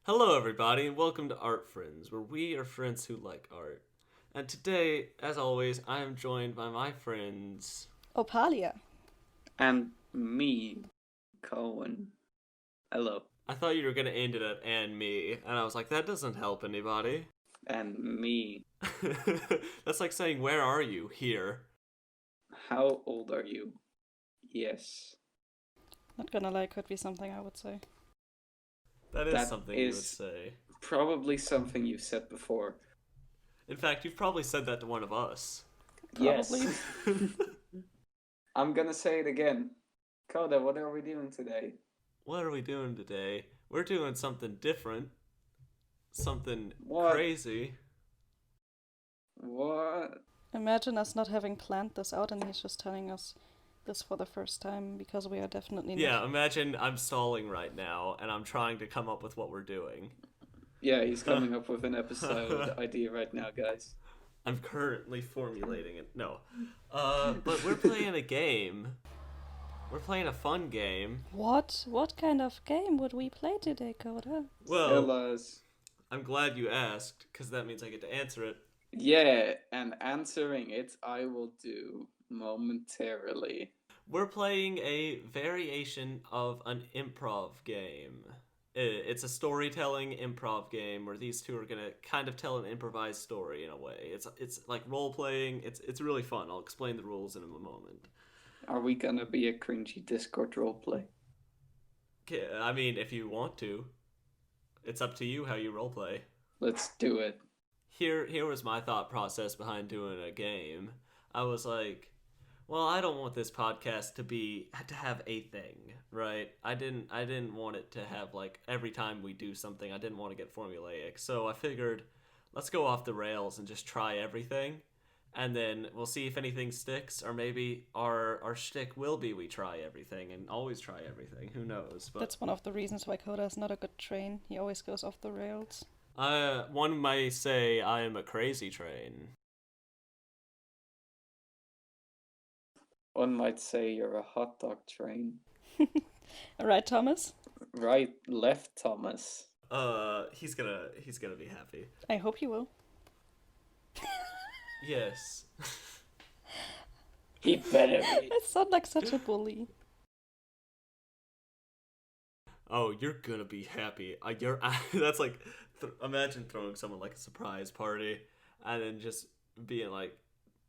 Hello, everybody, and welcome to Art Friends, where we are friends who like art. And today, as always, I am joined by my friends. Opalia. And me, Coen. Hello. I thought you were going to end it at and me, and I was like, that doesn't help anybody. And me. That's like saying, where are you? Here. How old are you? Yes. Not gonna lie, could be something I would say. That is That something you would is- say. Probably something you've said before. In fact, you've probably said that to one of us. Probably. Yes. I'm gonna say it again. Coda, what are we doing today? What are we doing today? We're doing something different. Something What? crazy. What? Imagine us not having planned this out and he's just telling us this for the first time because we are definitely not. Yeah, imagine I'm stalling right now and I'm trying to come up with what we're doing. Yeah, he's coming up with an episode idea right now, guys. I'm currently formulating it. No. But we're playing a game. We're playing a fun game. What? What kind of game would we play today, Coda? Well, Tell us. I'm glad you asked, because that means I get to answer it. Yeah, and answering it I will do momentarily. We're playing a variation of an improv game. It's a storytelling improv game where these two are gonna kind of tell an improvised story in a way. It's like role playing. It's really fun. I'll explain the rules in a moment. Are we gonna be a cringy Discord roleplay? I mean, if you want to, it's up to you how you roleplay. Let's do it. Here was my thought process behind doing a game. I was like, well, I don't want this podcast to have a thing, right? I didn't want it to have like every time we do something, I didn't want to get formulaic. So I figured let's go off the rails and just try everything. And then we'll see if anything sticks, or maybe our shtick will be we try everything and always try everything. Who knows? But That's one of the reasons why Coda is not a good train. He always goes off the rails. one might say I am a crazy train. One might say you're a hot dog train. Right, Thomas? Right, left, Thomas. He's gonna be happy. I hope he will. Yes. He better be. I sound like such a bully. Oh, you're gonna be happy. That's like, imagine throwing someone like a surprise party, and then just being like,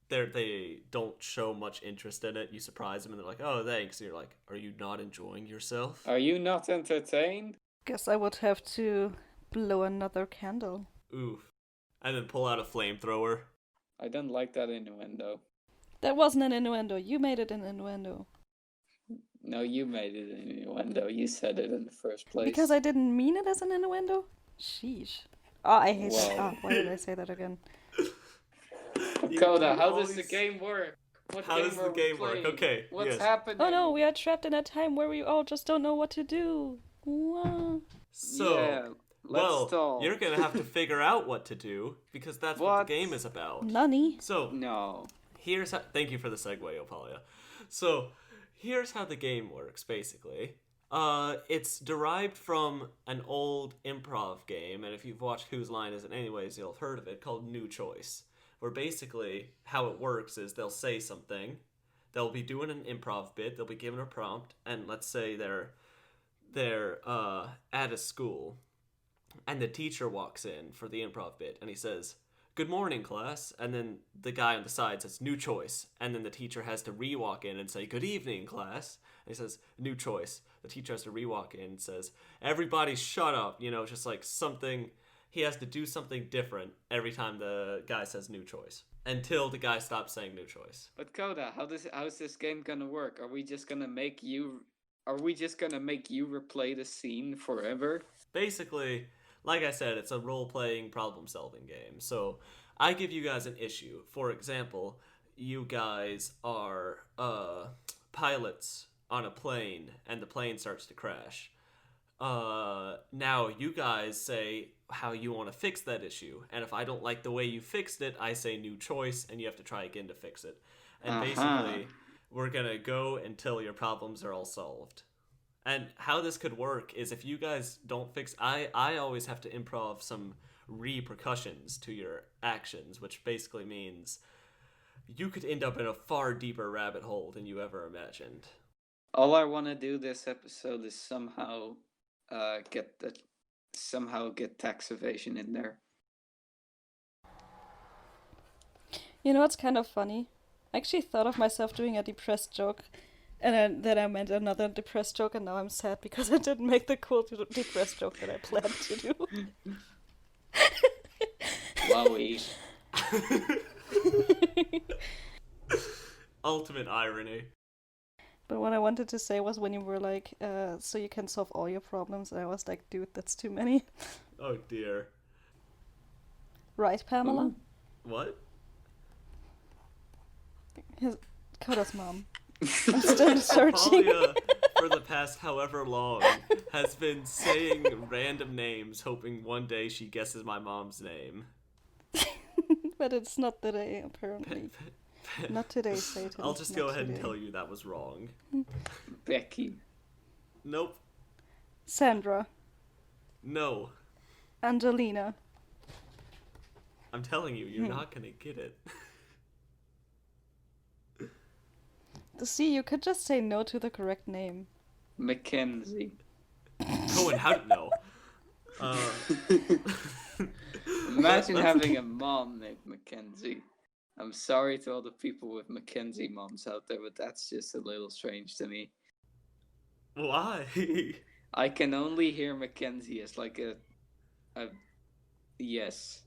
they don't show much interest in it. You surprise them, and they're like, "Oh, thanks." And you're like, "Are you not enjoying yourself?" Are you not entertained? Guess I would have to blow another candle. Oof. And then pull out a flamethrower. I don't like that innuendo. That wasn't an innuendo. You made it an innuendo. No, you made it an innuendo. You said it in the first place. Because I didn't mean it as an innuendo? Sheesh. Oh, I hate that. Wow. Oh, why did I say that again? Coda, how always- does the game work? What How game does the are we game work? playing? Okay, What's yes. happening? Oh no, we are trapped in a time where we all just don't know what to do. Wow. So, yeah, let's well, stall. you're gonna have to figure out what to do because that's what What? the game is about. Nani? So, No. here's how. Thank you for the segue, Opalia. So, here's how the game works, basically. It's derived from an old improv game, and if you've watched Whose Line Is It Anyways, you'll have heard of it, called New Choice. Where basically how it works is they'll say something, they'll be doing an improv bit, they'll be given a prompt, and let's say they're at a school, and the teacher walks in for the improv bit, and he says, "Good morning, class," and then the guy on the side says, "New choice," and then the teacher has to re-walk in and say, "Good evening, class," and he says, "New choice." The teacher has to re-walk in and says, "Everybody shut up," just like something. He has to do something different every time the guy says "new choice" until the guy stops saying "new choice." But Coda, how's this game gonna work? Are we just gonna make you replay the scene forever? Basically, like I said, it's a role-playing problem-solving game. So I give you guys an issue. For example, you guys are pilots on a plane, and the plane starts to crash. Now you guys say how you want to fix that issue, and if I don't like the way you fixed it, I say "new choice," and you have to try again to fix it. And basically, we're gonna go until your problems are all solved. And how this could work is if you guys don't fix... I always have to improv some repercussions to your actions, which basically means you could end up in a far deeper rabbit hole than you ever imagined. All I want to do this episode is somehow get tax evasion in there. You know what's kind of funny? I actually thought of myself doing a depressed joke, and then I meant another depressed joke, and now I'm sad because I didn't make the cool depressed joke that I planned to do. Wowie. Ultimate irony. But what I wanted to say was when you were like, so you can solve all your problems, and I was like, dude, that's too many. Oh dear. Right, Pamela? Ooh. What? Coda's mom. I'm still searching. Opalia, for the past however long, has been saying random names, hoping one day she guesses my mom's name. But it's not today, apparently. Not today, Satan. I'll just Not go ahead and today. tell you that was wrong. Becky. Nope. Sandra. No. Angelina. I'm telling you, you're not gonna get it. See, you could just say no to the correct name. Mackenzie. Coen, how did know? Imagine having a mom named Mackenzie. I'm sorry to all the people with Mackenzie moms out there, but that's just a little strange to me. Why? I can only hear Mackenzie as like a yes.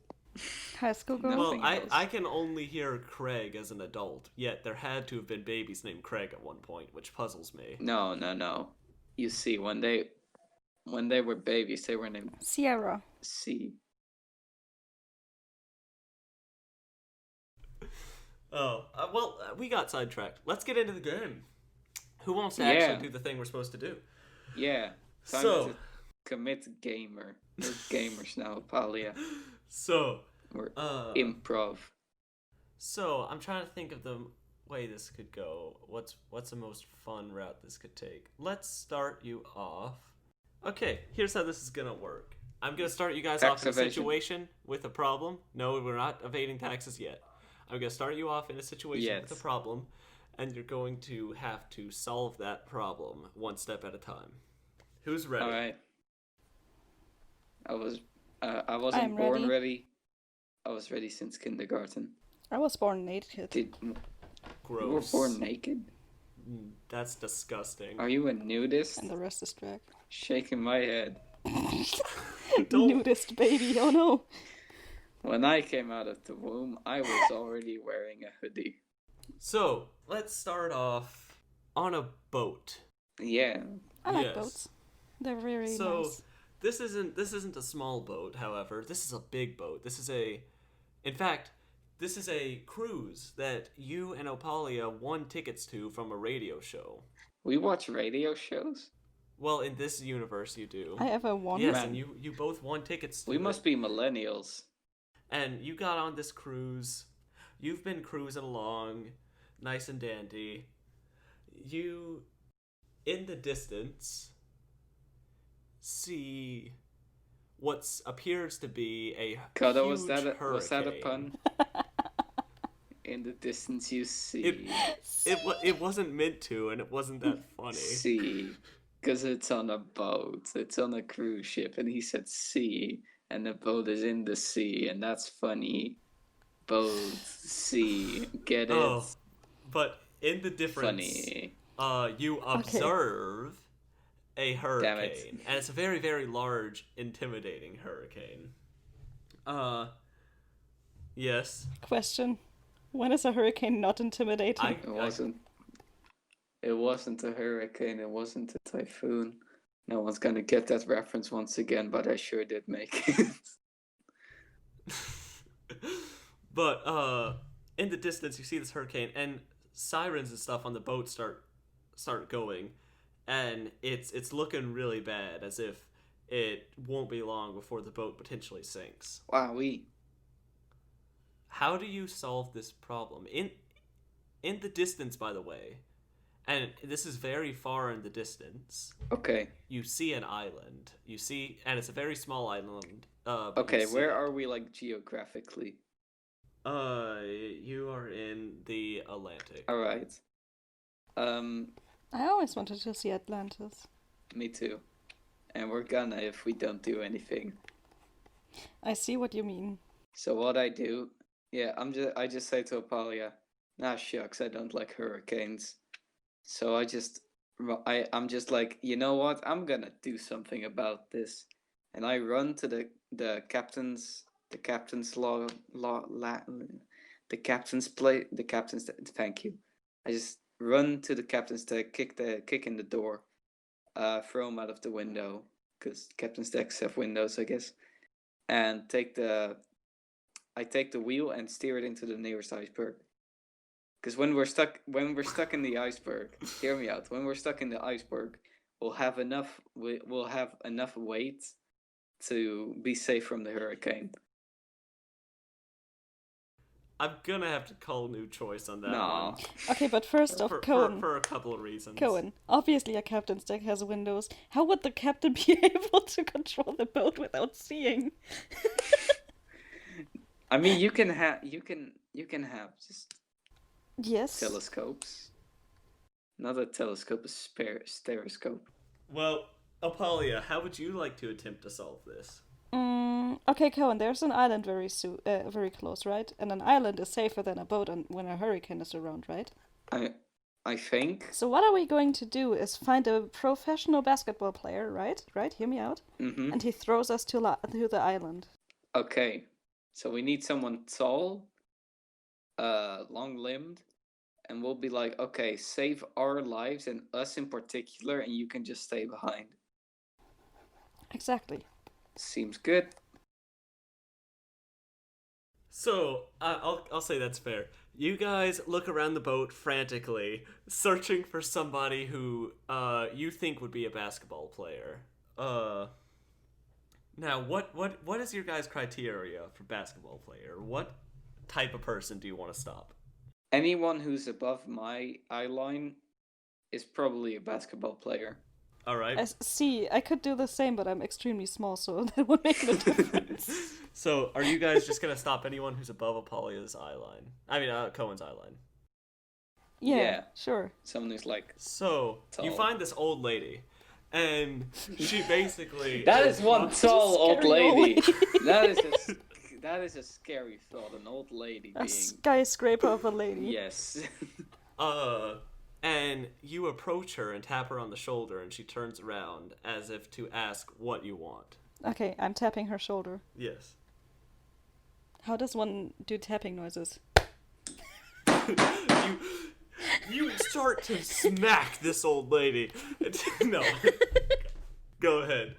High school girl? Well, Nothing else. I can only hear Craig as an adult, yet there had to have been babies named Craig at one point, which puzzles me. No. You see, when they were babies, they were named Sierra. C. Oh, we got sidetracked. Let's get into the game. Who wants to Yeah. actually do the thing we're supposed to do? Yeah. Time So- to commit gamer. We're gamers now, Opalia. So, We're improv. improv. So, I'm trying to think of the way this could go. What's the most fun route this could take? Let's start you off. Okay, here's how this is gonna work. I'm gonna start you guys Tax off in a evasion. situation with a problem. No, we're not evading taxes yet. I'm gonna start you off in a situation with Yes. a problem, and you're going to have to solve that problem one step at a time. Who's ready? All right. I I'm wasn't born ready. ready. I was ready since kindergarten. I was born naked. You were Gross. born naked? That's disgusting. Are you a nudist? And the rest is drag. Shaking my head. Don't- Nudist baby, oh no. When I came out of the womb, I was already wearing a hoodie. So, let's start off on a boat. Yeah. I like Yes. boats. They're very So, nice. this isn't a small boat, however. This is a big boat. In fact, this is a cruise that you and Opalia won tickets to from a radio show. We watch radio shows? Well, in this universe, you do. I ever won. Yes, Man. and you both won tickets to We it. must be millennials. And you got on this cruise. You've been cruising along, nice and dandy. You, in the distance, see what appears to be a Coda, huge was that a hurricane. pun? In the distance you see. It wasn't meant to, and it wasn't that funny. See. Because it's on a boat. It's on a cruise ship. And he said sea. And the boat is in the sea. And that's funny. Boat, sea. Get it? Oh, but in the difference, Funny. you observe a hurricane, it. and it's a very, very large, intimidating hurricane. Yes. Question. When is a hurricane not intimidating? It wasn't a hurricane. It wasn't a typhoon. No one's gonna get that reference once again, but I sure did make it. But in the distance, you see this hurricane, and sirens and stuff on the boat start going, and it's looking really bad, as if it won't be long before the boat potentially sinks. Wowee. How do you solve this problem? In the distance, by the way, and this is very far in the distance. Okay. You see an island. And it's a very small island. But Okay, where are we, like, geographically? You are in the Atlantic. Alright. I always wanted to see Atlantis. Me too. And we're gonna if we don't do anything. I see what you mean. So what I do, I just say to Opalia, nah, shucks, I don't like hurricanes. So I'm just like, you know what? I'm gonna do something about this, and I run to the captain's thank you. I just run to the captain's deck, kick in the door, throw him out of the window because captain's decks have windows, I guess, and I take the wheel and steer it into the nearest iceberg. Because when we're stuck in the iceberg, hear me out. When we're stuck in the iceberg, we'll have enough weight to be safe from the hurricane. I'm gonna have to call a new choice on that Nah. one. Okay, but first off, Coen. For a couple of reasons. Coen, obviously a captain's deck has windows. How would the captain be able to control the boat without seeing? I mean, you can have just Yes. telescopes. Not a telescope, a stereoscope. Well, Opalia, how would you like to attempt to solve this? Okay, Coen, there's an island very close, right? And an island is safer than a boat when a hurricane is around, right? I think. So what are we going to do is find a professional basketball player, right? Right, hear me out. Mm-hmm. And he throws us to the island. Okay, so we need someone tall, long-limbed, and we'll be like, okay, save our lives and us in particular, and you can just stay behind. Exactly. Seems good. So, I'll say that's fair. You guys look around the boat frantically, searching for somebody who you think would be a basketball player. Now, what is your guys' criteria for basketball player? What type of person do you want to stop? Anyone who's above my eye line is probably a basketball player. All right. I could do the same, but I'm extremely small, so that would make no difference. So, are you guys just gonna stop anyone who's above Apalia's eye line? I mean, Cohen's eye line. Yeah, sure. Someone who's like. So, tall. you find this old lady, and she basically. That is one tall old scary old lady. lady. That is a scary thought. An old lady A being. skyscraper of a lady. Yes. And you approach her and tap her on the shoulder, and she turns around as if to ask what you want. Okay, I'm tapping her shoulder. Yes. How does one do tapping noises? You start to smack this old lady. No. Go ahead.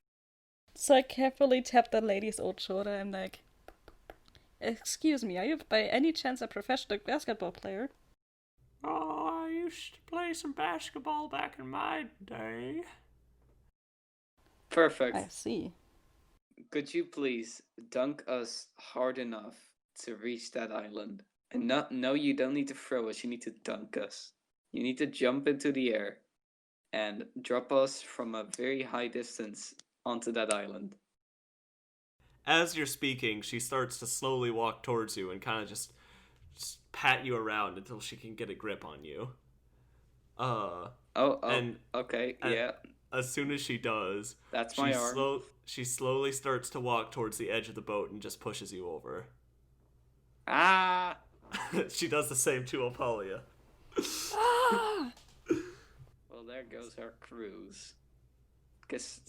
So I carefully tap the lady's old shoulder. I'm like, excuse me, are you by any chance a professional basketball player? Oh, I used to play some basketball back in my day. Perfect. I see. Could you please dunk us hard enough to reach that island? And no, you don't need to throw us. You need to dunk us. You need to jump into the air and drop us from a very high distance onto that island. As you're speaking, she starts to slowly walk towards you and kind of just pat you around until she can get a grip on you. Okay, yeah. As soon as she does, That's my arm. She slowly starts to walk towards the edge of the boat and just pushes you over. Ah! She does the same to Opalia. Ah! Well, there goes our cruise. Guess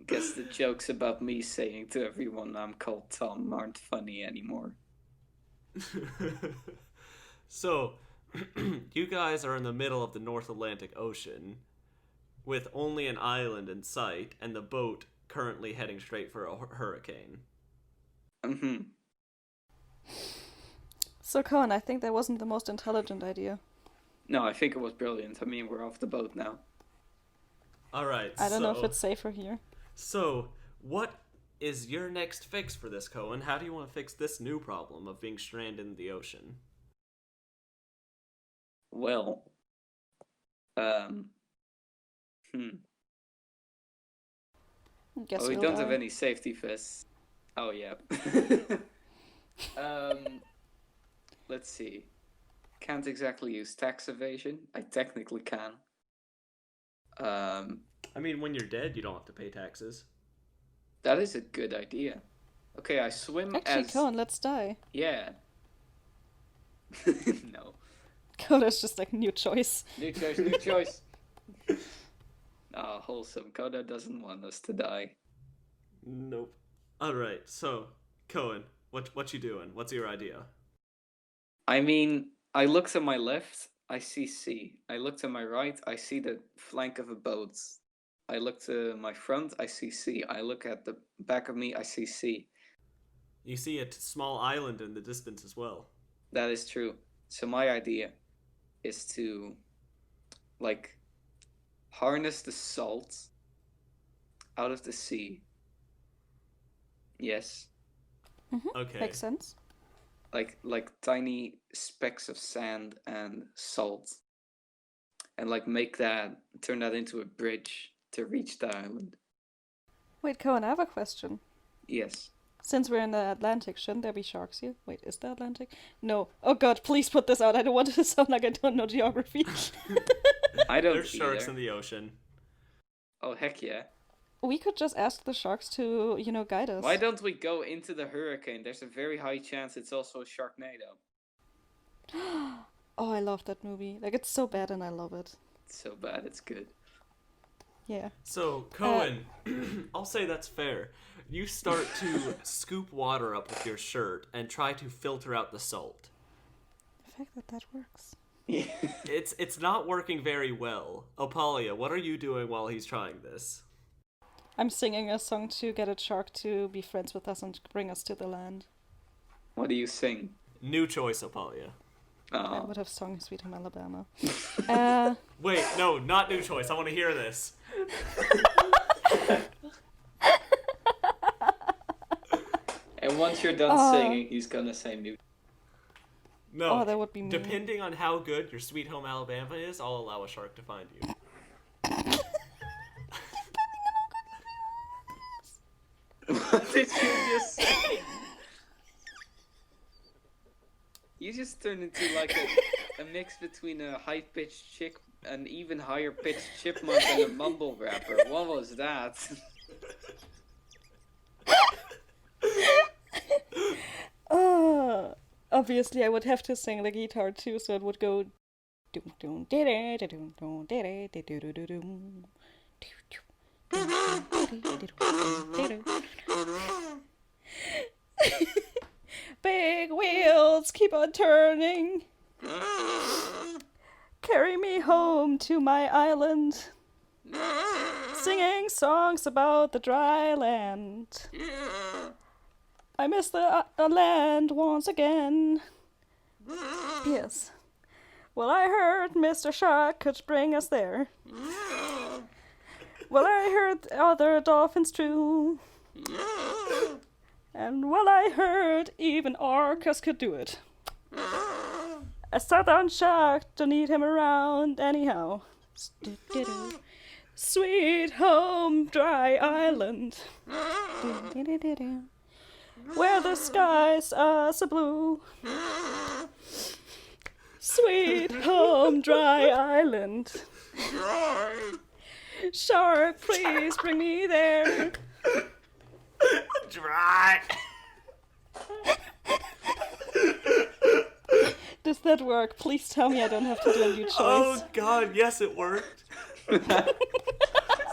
the jokes about me saying to everyone I'm called Tom aren't funny anymore. So, you guys are in the middle of the North Atlantic Ocean, with only an island in sight, and the boat currently heading straight for a hurricane. Mm-hmm. So Coen, I think that wasn't the most intelligent idea. No, I think it was brilliant. I mean, we're off the boat now. Alright, I don't know if it's safer here. So, what is your next fix for this, Coen? How do you want to fix this new problem of being stranded in the ocean? Well, Um. Hmm. Guess Oh, we we'll don't have die. any safety vests. Oh yeah. um. Let's see. Can't exactly use tax evasion. I technically can. I mean, when you're dead, you don't have to pay taxes. That is a good idea. Okay, I swim Actually, as Coen, let's die. yeah. No. Coda's just like new choice. New choice. New choice. Ah, wholesome. Coda doesn't want us to die. Nope. All right. So, Cohen, what you doing? What's your idea? I mean, I look to my left, I see sea. I look to my right, I see the flank of a boat. I look to my front, I see sea. I look at the back of me, I see sea. You see a small island in the distance as well. That is true. So my idea is to, like, harness the salt out of the sea. Yes. Okay. Makes sense. Like tiny specks of sand and salt. And like turn that into a bridge to reach the island. Wait, Coen, I have a question. Yes. Since we're in the Atlantic, shouldn't there be sharks here? Wait, is there Atlantic? No. Oh god, please put this out. I don't want it to sound like I don't know geography. I don't There's sharks either. in the ocean. Oh heck yeah. We could just ask the sharks to, guide us. Why don't we go into the hurricane? There's a very high chance it's also a Sharknado. Oh, I love that movie. Like, it's so bad and I love it. It's so bad, it's good. Yeah. So, Cohen, I'll say that's fair. You start to scoop water up with your shirt and try to filter out the salt. The fact that works. Yeah. It's not working very well. Opalia, what are you doing while he's trying this? I'm singing a song to get a shark to be friends with us and bring us to the land. What do you sing? New choice, Opalia. I would have sung Sweet Home Alabama. Wait, no, not new choice. I want to hear this. And once you're done singing, he's gonna say new. No. Oh, that would be mean. Depending on how good your Sweet Home Alabama is, I'll allow a shark to find you. What did you just say? You just turned into like a mix between a high-pitched chick, an even higher-pitched chipmunk, and a mumble rapper. What was that? Obviously, I would have to sing the guitar too, so it would go. Big wheels keep on turning. Carry me home to my island. Singing songs about the dry land. I miss the land once again. Yes. Well, I heard Mr. Shark could bring us there. Well, I heard other dolphins too. And well, I heard even orcas could do it. A southern shark, don't need him around anyhow. Sweet home, dry island. Where the skies are so blue. Sweet home, dry island. Shark, please bring me there. Dry! Does that work? Please tell me I don't have to do a new choice. Oh god, yes, it worked.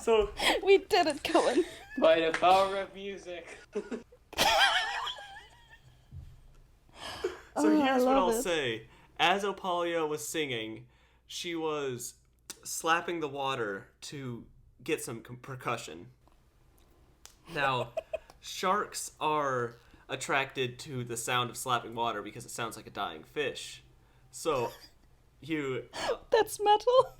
So we did it, Coen. By the power of music. So here's what I'll it. say. As Opalia was singing, she was slapping the water to get some percussion. Now, sharks are attracted to the sound of slapping water because it sounds like a dying fish. So, you... That's metal.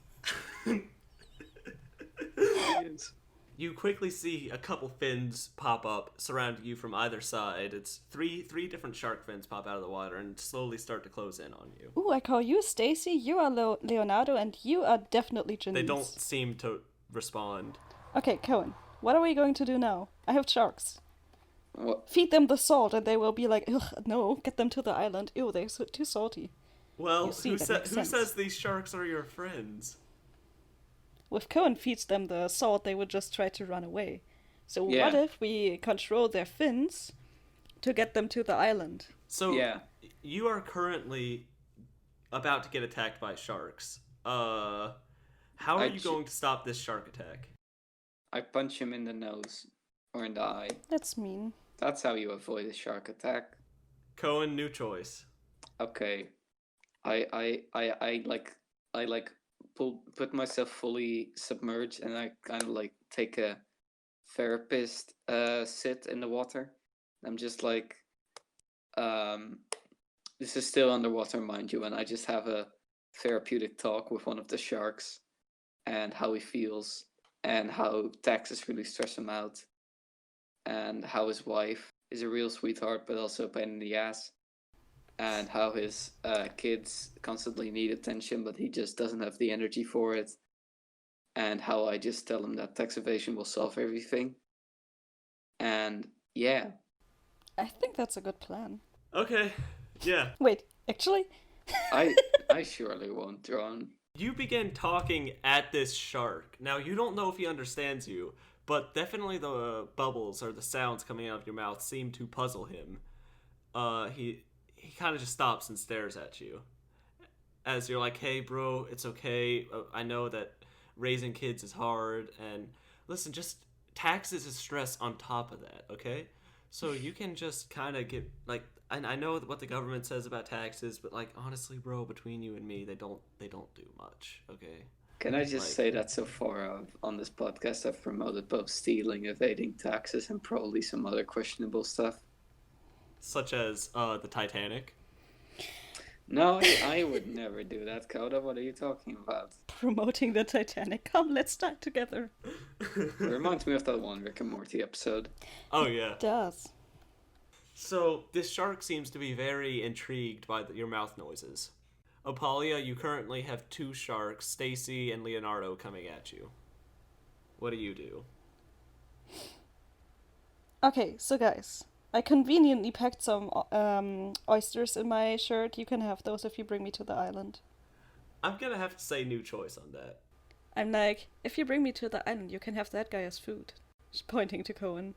You quickly see a couple fins pop up surrounding you from either side. It's three different shark fins pop out of the water and slowly start to close in on you. Ooh, I call you Stacy, you are Leonardo, and you are definitely Janice. They don't seem to respond. Okay, Coen, what are we going to do now? I have sharks. What? Feed them the salt and they will be like, ugh, no, get them to the island. Ew, they're too salty. Well, You see, who that makes sense. says these sharks are your friends? If Coen feeds them the salt, they would just try to run away. So Yeah. what if we control their fins to get them to the island? So Yeah. you are currently about to get attacked by sharks. How are you going to stop this shark attack? I punch him in the nose or in the eye. That's mean. That's how you avoid a shark attack. Coen, new choice. Okay. I put myself fully submerged, and I kind of like take a therapist sit in the water. I'm just like, this is still underwater, mind you, and I just have a therapeutic talk with one of the sharks and how he feels and how taxes really stress him out and how his wife is a real sweetheart but also a pain in the ass, and how his kids constantly need attention but he just doesn't have the energy for it, and how I just tell him that tax evasion will solve everything. And yeah. I think that's a good plan. Okay, yeah. Wait, actually? I surely won't drown. You begin talking at this shark. Now, you don't know if he understands you, but definitely the bubbles or the sounds coming out of your mouth seem to puzzle him. He kind of just stops and stares at you. As you're like, hey, bro, it's okay. I know that raising kids is hard. And listen, just taxes is stress on top of that, okay? So you can just kind of get, like, I know what the government says about taxes, but, like, honestly, bro, between you and me, they don't do much, okay? Can I just say that so far on this podcast I've promoted both stealing, evading taxes, and probably some other questionable stuff? Such as the Titanic. No, I would never do that, Coda. What are you talking about? Promoting the Titanic. Come, let's die together. It reminds me of that one Rick and Morty episode. Oh, yeah. It does. So, this shark seems to be very intrigued by your mouth noises. Opalia, you currently have two sharks, Stacy and Leonardo, coming at you. What do you do? Okay, so guys, I conveniently packed some oysters in my shirt. You can have those if you bring me to the island. I'm gonna have to say new choice on that. I'm like, if you bring me to the island, you can have that guy as food. Just pointing to Coen.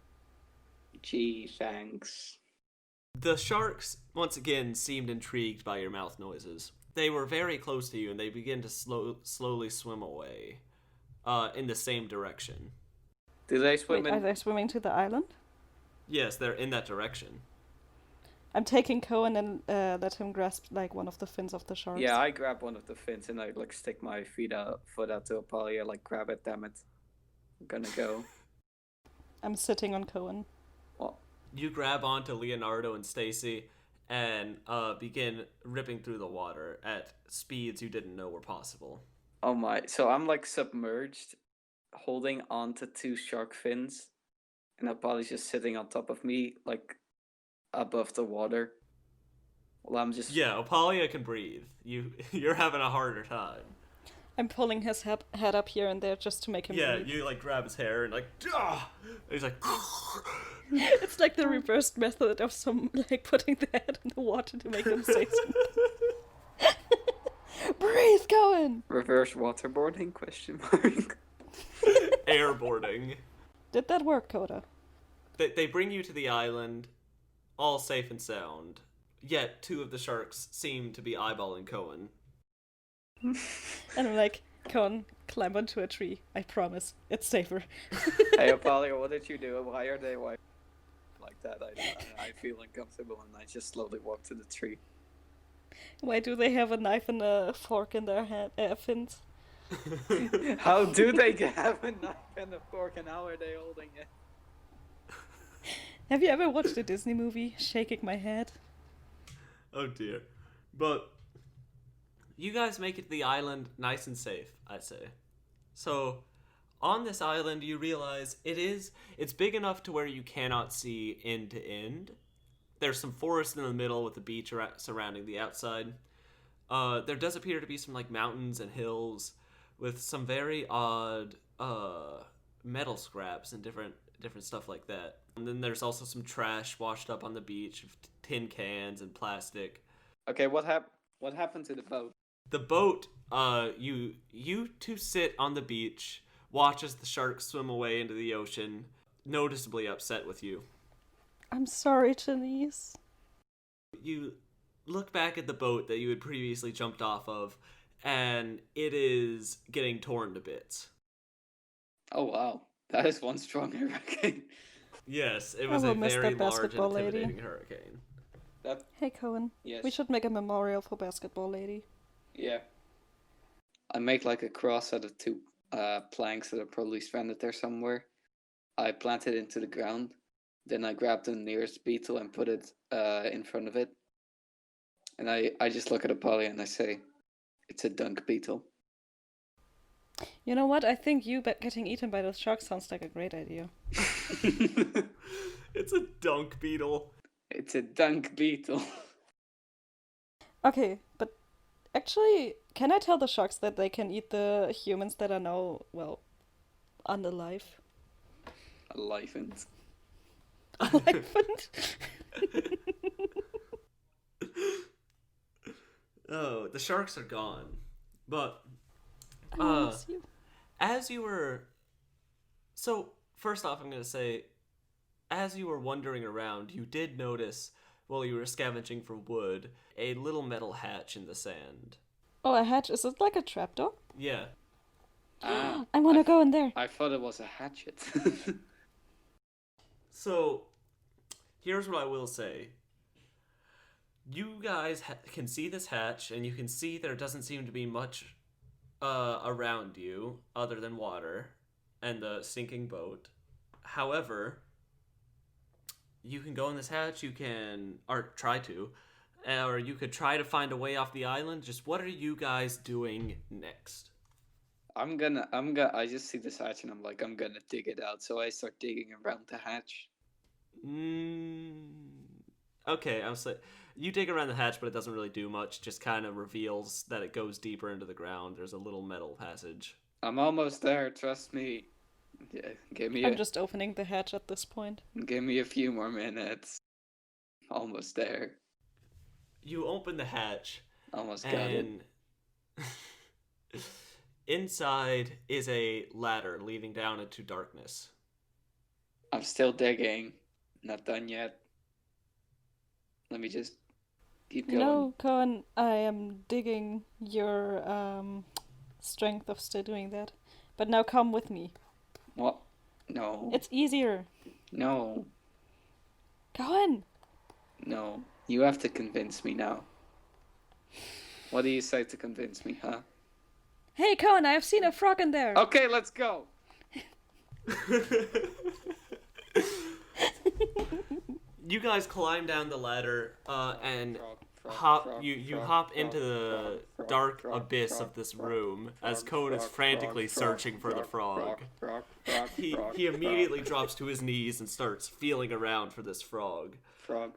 Gee, thanks. The sharks, once again, seemed intrigued by your mouth noises. They were very close to you, and they begin to slowly swim away in the same direction. Do they swim Wait, in? are they swimming to the island? Yes, they're in that direction. I'm taking Coen and let him grasp like one of the fins of the sharks. Yeah, I grab one of the fins and I like stick my foot out to Opalia, like grab it, damn it. I'm gonna go. I'm sitting on Coen. Well, You grab onto Leonardo and Stacy and begin ripping through the water at speeds you didn't know were possible. oh my, so I'm like submerged, holding onto two shark fins, and Opalia's just sitting on top of me, like above the water. Well, I'm just... Yeah, Opalia can breathe. You're having a harder time. I'm pulling his head up here and there just to make him breathe. You like grab his hair and like, ah! And he's like, It's like the reversed method of some like putting the head in the water to make them say something. Breathe, Coen! Reverse waterboarding, question mark. airboarding. Did that work, Coda? They bring you to the island, all safe and sound. Yet two of the sharks seem to be eyeballing Coen. And I'm like, Coen, climb onto a tree. I promise. It's safer. Hey, Opalia, what did you do? Why are they like that? I feel uncomfortable and I just slowly walk to the tree. Why do they have a knife and a fork in their fins? How do they have a knife and a fork and how are they holding it? Have you ever watched a Disney movie, Shaking My Head? Oh dear. But you guys make it to the island nice and safe, I'd say. So, On this island, you realize it's big enough to where you cannot see end to end. There's some forest in the middle with the beach surrounding the outside. There does appear to be some like mountains and hills with some very odd metal scraps and different stuff like that. And then there's also some trash washed up on the beach, tin cans and plastic. Okay, what happened to the boat? The boat, you two sit on the beach, watch as the sharks swim away into the ocean, noticeably upset with you. I'm sorry, Janice. You look back at the boat that you had previously jumped off of, and it is getting torn to bits. Oh wow, that is one strong hurricane. Yes, it was a very large and intimidating hurricane. Hey Coen, Yes. we should make a memorial for Basketball Lady. Yeah. I make like a cross out of two planks that are probably stranded there somewhere. I plant it into the ground. Then I grab the nearest beetle and put it in front of it. And I just look at Opalia and I say, it's a dunk beetle. You know what? I think you getting eaten by those sharks sounds like a great idea. It's a dunk beetle. It's a dunk beetle. Okay, but actually, can I tell the sharks that they can eat the humans that are now, well, unalive? Alivened. Alivened? Oh, the sharks are gone. But I miss you. as you were... So, first off, I'm going to say, as you were wandering around, you did notice, while you were scavenging for wood, a little metal hatch in the sand. Oh, a hatch? Is it like a trapdoor? Yeah. Ah, I want to go in there. I thought it was a hatchet. So, here's what I will say. You guys can see this hatch, and you can see there doesn't seem to be much around you other than water and the sinking boat. However, you can go in this hatch, you can, or try to, or you could try to find a way off the island. Just what are you guys doing next? I just see this hatch and I'm like, I'm gonna dig it out. So I start digging around the hatch. Okay, I'm saying you dig around the hatch, but it doesn't really do much. Just kind of reveals that it goes deeper into the ground. There's a little metal passage. I'm almost there, trust me. Yeah, I'm just opening the hatch at this point. give me a few more minutes. Almost there. You open the hatch, Almost got it. and inside is a ladder leading down into darkness. I'm still digging. Not done yet. Let me just keep going. No, Coen, I am digging your strength of still doing that. But now come with me. What? No. It's easier. No. Coen! No. You have to convince me now. What do you say to convince me, huh? Hey, Coen, I have seen a frog in there! Okay, let's go! You guys climb down the ladder and Frog, hop. frog, You frog, hop frog, into the frog, dark frog, abyss frog, of this frog, room as frog, Coen is frog, frantically frog, searching for the frog. He immediately drops to his knees and starts feeling around for this frog. Frog.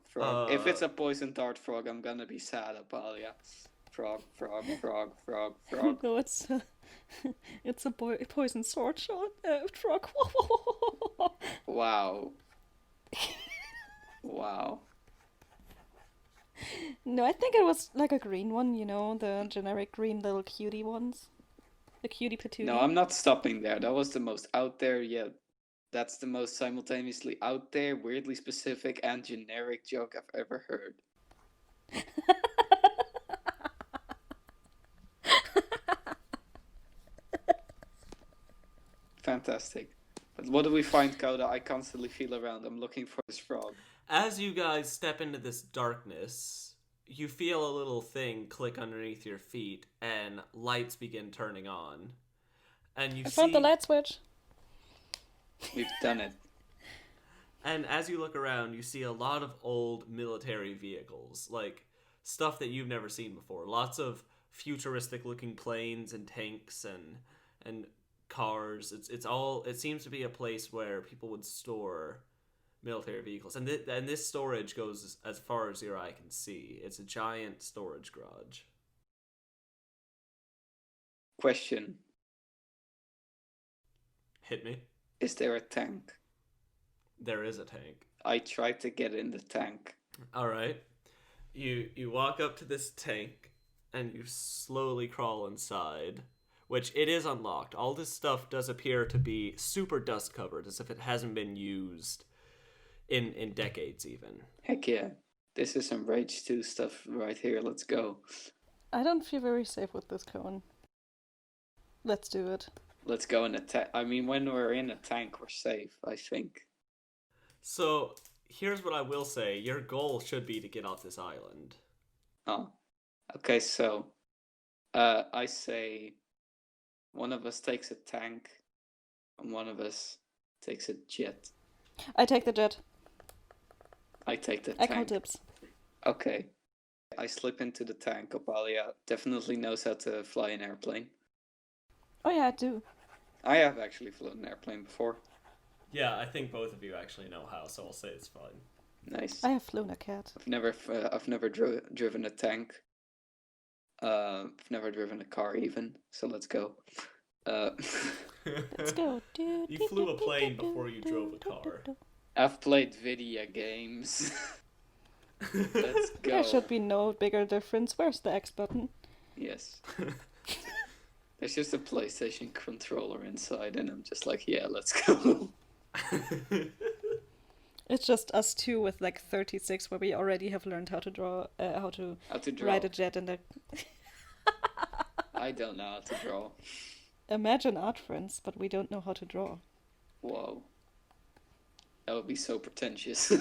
If it's a poison dart frog, I'm gonna be sad, Opalia. Frog. No, it's a poison sword shot frog. Wow. Wow. No, I think it was like a green one, you know, the generic green little cutie ones. The cutie patootie. No, I'm not stopping there. That was the most out there yet. That's the most simultaneously out there, weirdly specific, and generic joke I've ever heard. Fantastic. But what do we find, Coda? I constantly feel around. I'm looking for this frog. As you guys step into this darkness, you feel a little thing click underneath your feet, and lights begin turning on. And you I see... found the light switch. We've done it. And as you look around, you see a lot of old military vehicles, like stuff that you've never seen before. Lots of futuristic-looking planes and tanks and cars. It's all. It seems to be a place where people would store military vehicles, and this storage goes as far as your eye can see. It's a giant storage garage. Question: Hit me. is there a tank? There is a tank. I tried to get in the tank. All right. You walk up to this tank and you slowly crawl inside, which it is unlocked. All this stuff does appear to be super dust covered, as if it hasn't been used in decades even. Heck yeah. This is some Rage 2 stuff right here. Let's go. I don't feel very safe with this Coen. Let's do it. Let's go in a tank. I mean, when we're in a tank, we're safe, I think. So here's what I will say. Your goal should be to get off this island. Oh. Okay, so I say one of us takes a tank and one of us takes a jet. I take the jet. I take the Echo tank. tips. Okay. I slip into the tank. Opalia definitely knows how to fly an airplane. Oh yeah, I do. I have actually flown an airplane before. Yeah, I think both of you actually know how, so I'll say it's fine. Nice. I have flown a cat. I've never driven a tank. I've never driven a car even. So let's go. Let's go. You flew a plane before you drove a car. I've played video games. Let's go. There should be no bigger difference. Where's the X button? Yes. There's just a PlayStation controller inside, and I'm just like, yeah, let's go. It's just us two with like 36, where we already have learned how to draw, how to draw. ride a jet and I don't know how to draw. Imagine art friends, but we don't know how to draw. Whoa. That would be so pretentious.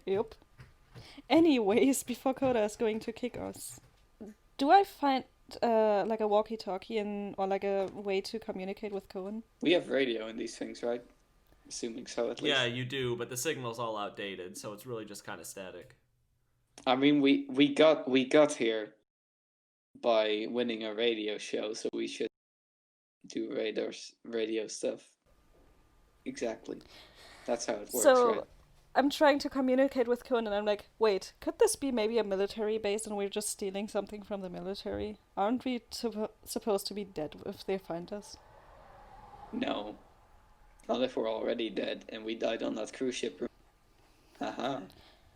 Yep. Anyways, before Coda is going to kick us, do I find like a walkie-talkie or like a way to communicate with Coen? We have radio in these things, right? Assuming so, at least. Yeah, you do, but the signal's all outdated, so it's really just kind of static. I mean, we got here by winning a radio show, so we should do radio stuff. Exactly. That's how it works, So, right? I'm trying to communicate with Coen, and I'm like, wait, could this be maybe a military base and we're just stealing something from the military? Aren't we supposed to be dead if they find us? No. Not if we're already dead and we died on that cruise ship. Haha.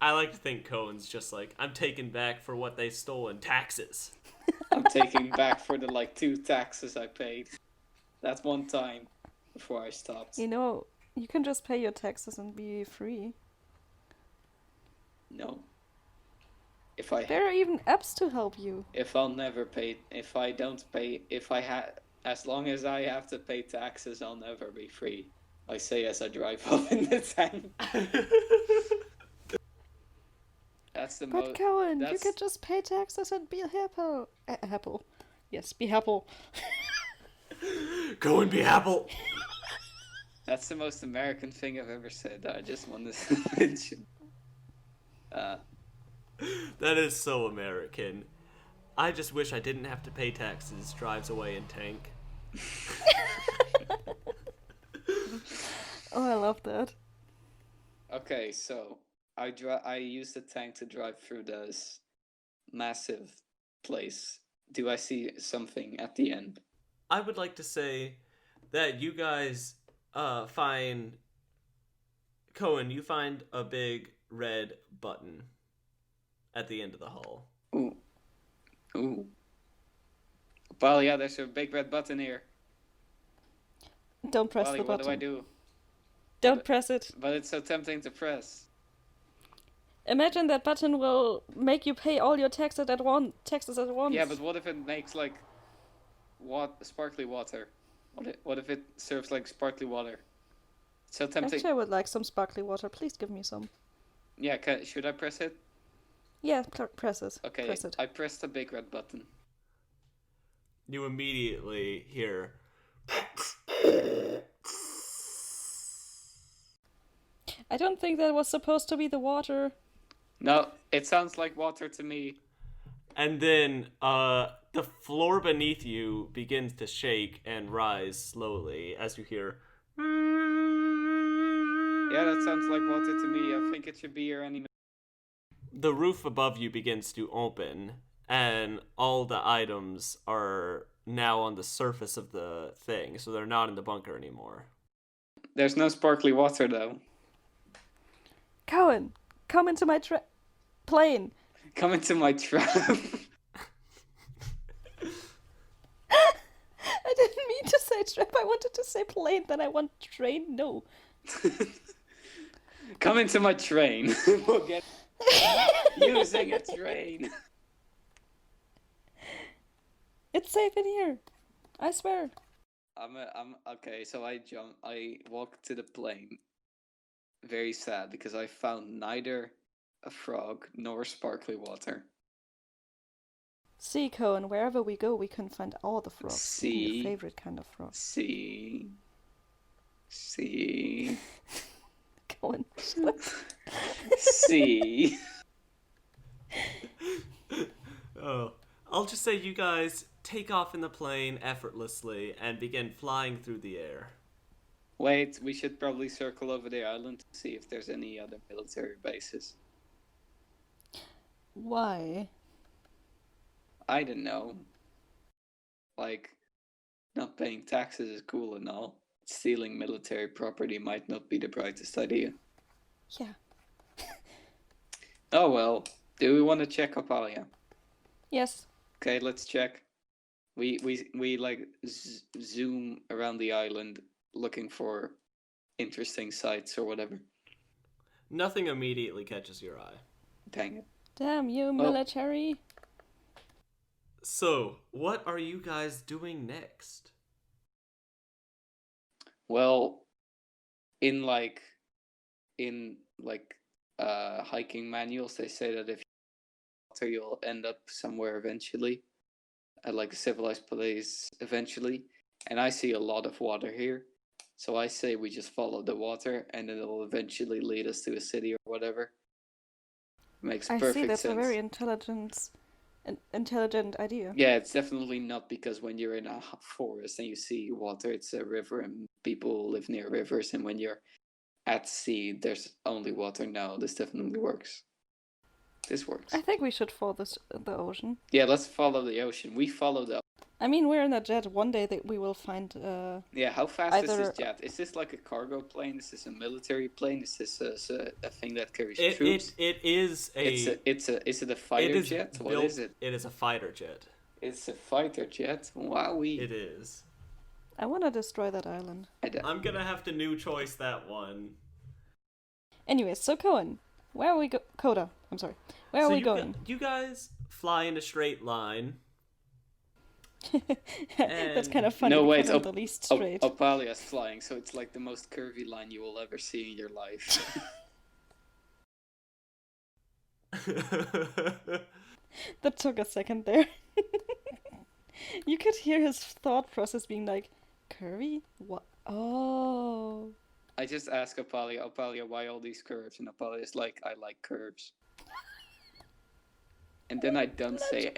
I like to think Cohen's just like, I'm taking back for what they stole in taxes. I'm taking back for the 2 taxes I paid. That's one time before I stopped. You know, you can just pay your taxes and be free. No. There are even apps to help you. As long as I have to pay taxes, I'll never be free. I say as I drive up in the tank. That's the But Coen, you could just pay taxes and be happy. Happy. Yes, be happy. Cohen be Apple! That's the most American thing I've ever said. I just wanted to mention. That is so American. I just wish I didn't have to pay taxes. Drives away in tank. Oh, I love that. Okay, so I use the tank to drive through this massive place. Do I see something at the end? I would like to say that you guys find... Cohen, you find a big red button at the end of the hall. Ooh. Ooh. Well, yeah, there's a big red button here. Don't press Wally, the button. what do I do? Don't press it. But it's so tempting to press. Imagine that button will make you pay all your taxes at once. Yeah, but what if it makes sparkly water? What if it serves sparkly water? It's so tempting. Actually, I would like some sparkly water. Please give me some. Yeah, should I press it? Yeah, press it. Okay, Press it. I pressed the big red button. You immediately hear... I don't think that was supposed to be the water. No, it sounds like water to me. And then the floor beneath you begins to shake and rise slowly as you hear. Yeah, that sounds like water to me. I think it should be here any minute. The roof above you begins to open, and all the items are now on the surface of the thing, so they're not in the bunker anymore. There's no sparkly water, though. Coen, come into my plane. Come into my trap. I didn't mean to say trap. I wanted to say plane. Then I want train. No. Come into my train. We'll get using a train. It's safe in here. I swear. I'm okay. So I walk to the plane. Very sad because I found neither a frog nor sparkly water. See, Coen, wherever we go, we can find all the frogs. See. Your favorite kind of frog. See. Coen. See. Oh, I'll just say you guys take off in the plane effortlessly and begin flying through the air. Wait, we should probably circle over the island to see if there's any other military bases. Why? I don't know. Like, not paying taxes is cool and all. Stealing military property might not be the brightest idea. Yeah. Oh well. Do we want to check Opalia? Yes. Okay, let's check. We like zoom around the island looking for interesting sights or whatever. Nothing immediately catches your eye. Dang it. Damn you, military. So, what are you guys doing next? Well, in hiking manuals, they say that if you'll end up somewhere eventually, at like a civilized place eventually. And I see a lot of water here, so I say we just follow the water, and it'll eventually lead us to a city or whatever. Makes perfect sense. I see. That's a very intelligent idea. Yeah, it's definitely not because when you're in a forest and you see water, it's a river, and people live near rivers, and when you're at sea, there's only water. No, this definitely works. This works. I think we should follow the ocean. Yeah, let's follow the ocean. We follow the... I mean, we're in a jet. One day that we will find... Yeah, how fast is this jet? Is this like a cargo plane? Is this a military plane? Is this a thing that carries troops? It is a... Is it a fighter jet? What is it? It is a fighter jet. It's a fighter jet? Wowee. It is. I want to destroy that island. I'm gonna have to new choice that one. Anyways, so Coen, where are we go? Coda, I'm sorry. Where are we going? You guys fly in a straight line. That's kind of funny. No, wait, I'm the least straight. Opalia's flying, so it's like the most curvy line you will ever see in your life. That took a second there. You could hear his thought process being like, curvy? What? Oh. I just ask Opalia, why all these curves? And Opalia's like, I like curves. And then I don't say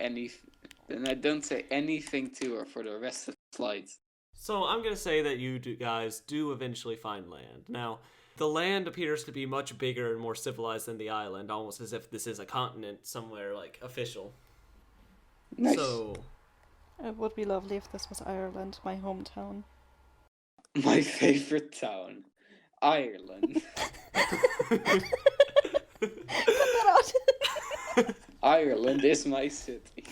anything to her for the rest of the flight. So I'm gonna say that you guys do eventually find land. Now, the land appears to be much bigger and more civilized than the island, almost as if this is a continent somewhere, like, official. Nice. So... It would be lovely if this was Ireland, my hometown. My favorite town. Ireland. Cut that out. Ireland is my city.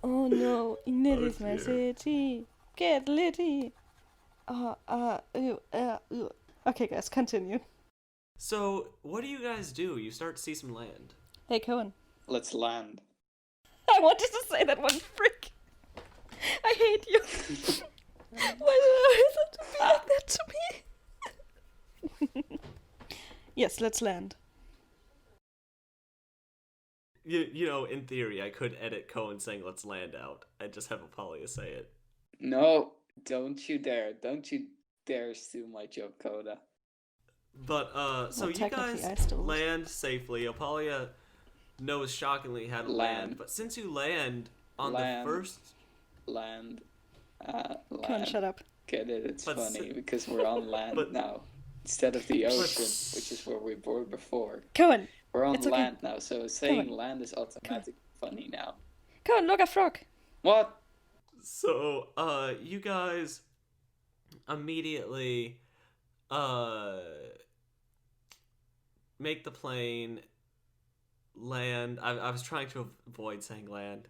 Oh no, it is my city. Get litty. Okay, guys, continue. So, what do you guys do? You start to see some land. Hey, Coen. Let's land. I wanted to say that one, frick. I hate you. Why did I always have to be like that to me? Yes, let's land. You know, in theory, I could edit Coen saying "let's land out." I'd just have Opalia say it. No, don't you dare! Don't you dare steal my joke, Coda. But so you guys land safely. Opalia knows shockingly how to land. But since you land on the first... Land. Come on, shut up. Get it? It's funny because we're on land now. Instead of the ocean, which is where we were before. Coen! We're on land now, so saying land is automatically funny now. Coen, look, a frog! What? So, you guys immediately make the plane land. I was trying to avoid saying land.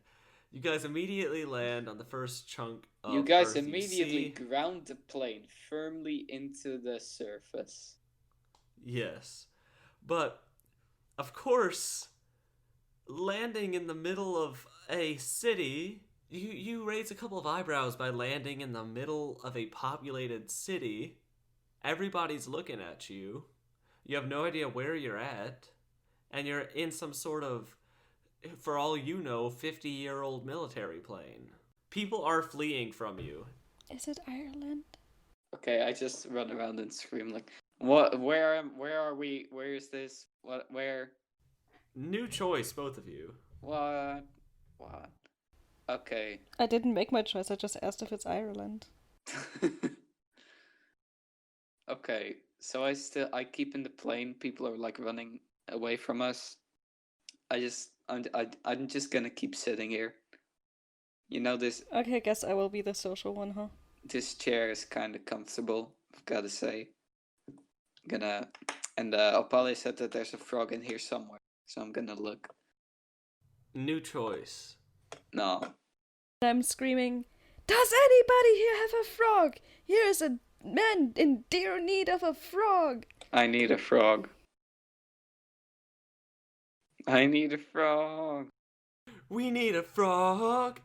You guys immediately land on the first chunk of You guys Earth immediately ground the plane firmly into the surface. Yes. But, of course, landing in the middle of a city, you raise a couple of eyebrows by landing in the middle of a populated city. Everybody's looking at you. You have no idea where you're at. And you're in some sort of, for all you know, 50-year-old military plane. People are fleeing from you. Is it Ireland? Okay, I just run around and scream like, "What? Where are we? Where is this? What? Where?" New choice, both of you. What? Okay. I didn't make my choice, I just asked if it's Ireland. Okay, so I keep in the plane. People are like running away from us. I'm just gonna keep sitting here. You know this. Okay, I guess I will be the social one, huh? This chair is kind of comfortable, I've got to say. Opalia said that there's a frog in here somewhere, so I'm gonna look. New choice. No. I'm screaming, "Does anybody here have a frog? Here is a man in dear need of a frog." I need a frog. I need a frog. We need a frog.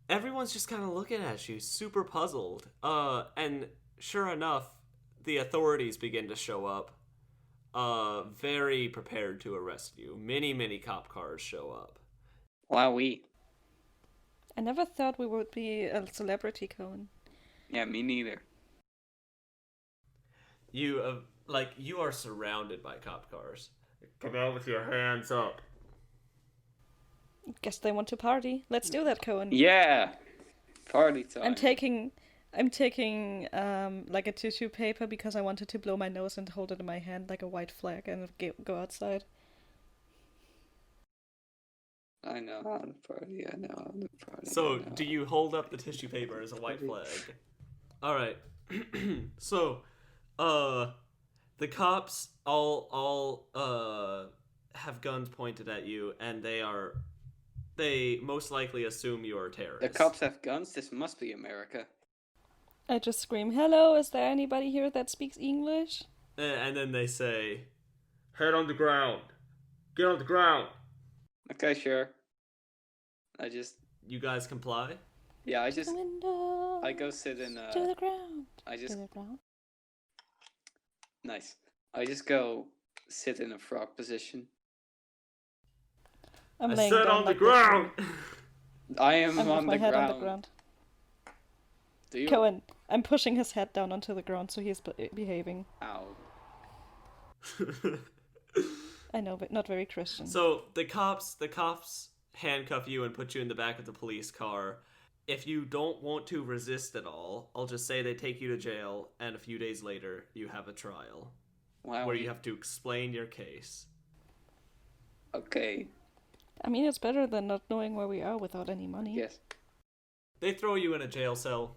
Everyone's just kind of looking at you, super puzzled. And sure enough, the authorities begin to show up. Very prepared to arrest you. Many cop cars show up. Wowee. I never thought we would be a celebrity, Coen. Yeah, me neither. You are surrounded by cop cars. Come out with your hands up. Guess they want to party. Let's do that, Coen. Yeah, party time. I'm taking like a tissue paper because I wanted to blow my nose and hold it in my hand like a white flag and go outside. I know how to party. So, do you hold up the tissue paper as a white flag? All right. So, the cops all have guns pointed at you, and they most likely assume you're a terrorist. The cops have guns? This must be America. I just scream, "Hello, is there anybody here that speaks English?" And then they say, "Head on the ground. Get on the ground." Okay, sure. You guys comply? Yeah, I go sit in to the ground. To the ground. Nice. I just go sit in a frog position. I'm I laying said down on like the ground. I am I'm on with my the head ground. on the ground. Do you? Coen, I'm pushing his head down onto the ground so he's behaving. Ow. I know, but not very Christian. So the cops handcuff you and put you in the back of the police car. If you don't want to resist at all, I'll just say they take you to jail, and a few days later, you have a trial. Wow. Where you have to explain your case. Okay. I mean, it's better than not knowing where we are without any money. Yes. They throw you in a jail cell,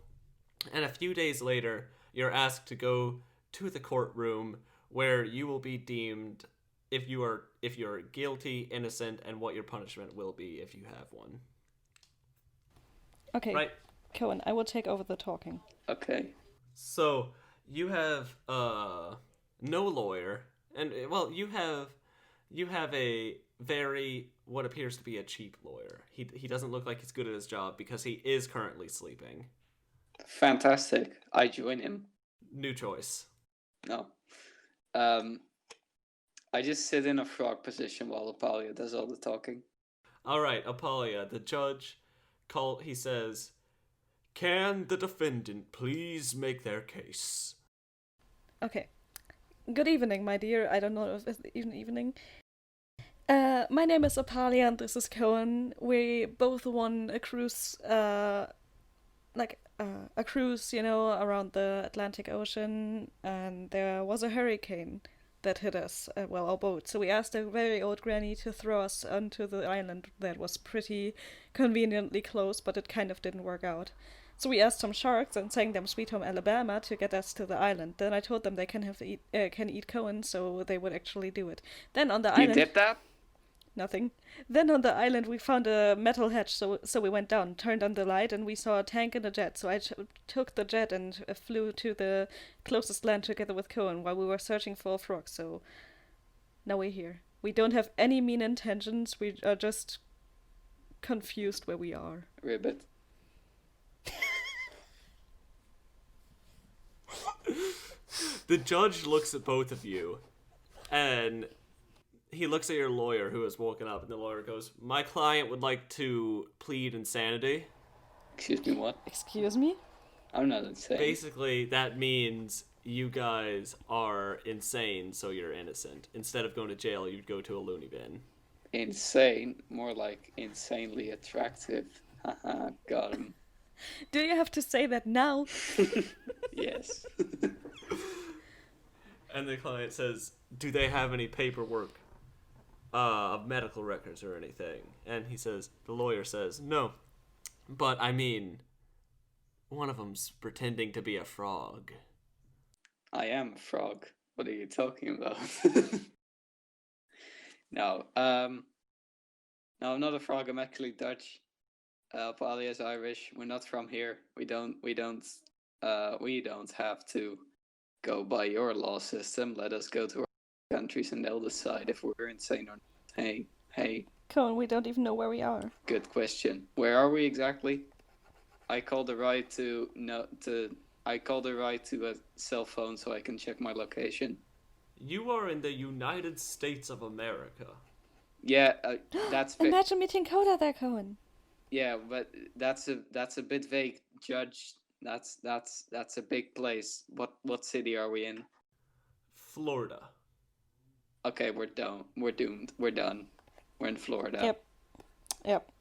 and a few days later, you're asked to go to the courtroom where you will be deemed if you're guilty, innocent, and what your punishment will be if you have one. Okay, right. Coen, I will take over the talking. Okay. So you have no lawyer, and well, you have a very what appears to be a cheap lawyer. He doesn't look like he's good at his job because he is currently sleeping. Fantastic. I join him. New choice. No. I just sit in a frog position while Opalia does all the talking. All right, Opalia, the judge he says, "Can the defendant please make their case?" Okay. Good evening, my dear. I don't know if it's even evening. My name is Opalia and this is Coen. We both won a cruise, a cruise, around the Atlantic Ocean, and there was a hurricane that hit us, our boat. So we asked a very old granny to throw us onto the island that was pretty conveniently close, but it kind of didn't work out. So we asked some sharks and sang them Sweet Home Alabama to get us to the island. Then I told them they can eat Cohen, so they would actually do it. Then on the You island, did that? nothing. Then on the island we found a metal hatch, so we went down, turned on the light, and we saw a tank and a jet. So I took the jet and flew to the closest land together with Cohen while we were searching for a frog. So now we're here. We don't have any mean intentions. We are just confused where we are. Ribbit. The judge looks at both of you, and he looks at your lawyer who has woken up, and the lawyer goes, "My client would like to plead insanity." Excuse me, what? Excuse me? I'm not insane. Basically, that means you guys are insane, so you're innocent. Instead of going to jail, you'd go to a loony bin. Insane? More like insanely attractive. Haha, got him. Do you have to say that now? Yes. And the client says, "Do they have any paperwork of medical records or anything?" And the lawyer says, "No. But, I mean, one of them's pretending to be a frog." I am a frog. What are you talking about? No, no, I'm not a frog. I'm actually Dutch. Opalia is Irish. We're not from here. We don't have to go by your law system. Let us go to our countries and they'll decide if we're insane or not. Hey. Cohen, we don't even know where we are. Good question. Where are we exactly? I called a ride to a cell phone so I can check my location. You are in the United States of America. Yeah, that's Imagine meeting Coda there, Cohen. Yeah, but that's a bit vague, Judge. That's a big place. What city are we in? Florida. Okay, we're done. We're doomed. We're done. We're in Florida. Yep.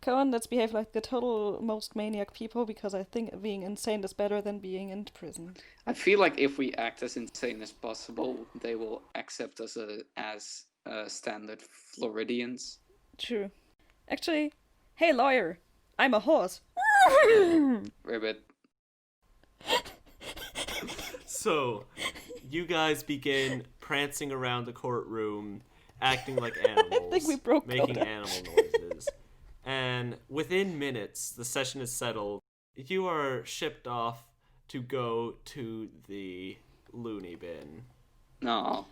Cohen, let's behave like the total most maniac people, because I think being insane is better than being in prison. I feel like if we act as insane as possible, they will accept us as standard Floridians. True. Actually, hey lawyer, I'm a horse. Ribbit. So, you guys begin prancing around the courtroom, acting like animals, I think we broke making Coda. animal noises. And within minutes, the session is settled. You are shipped off to go to the loony bin. No.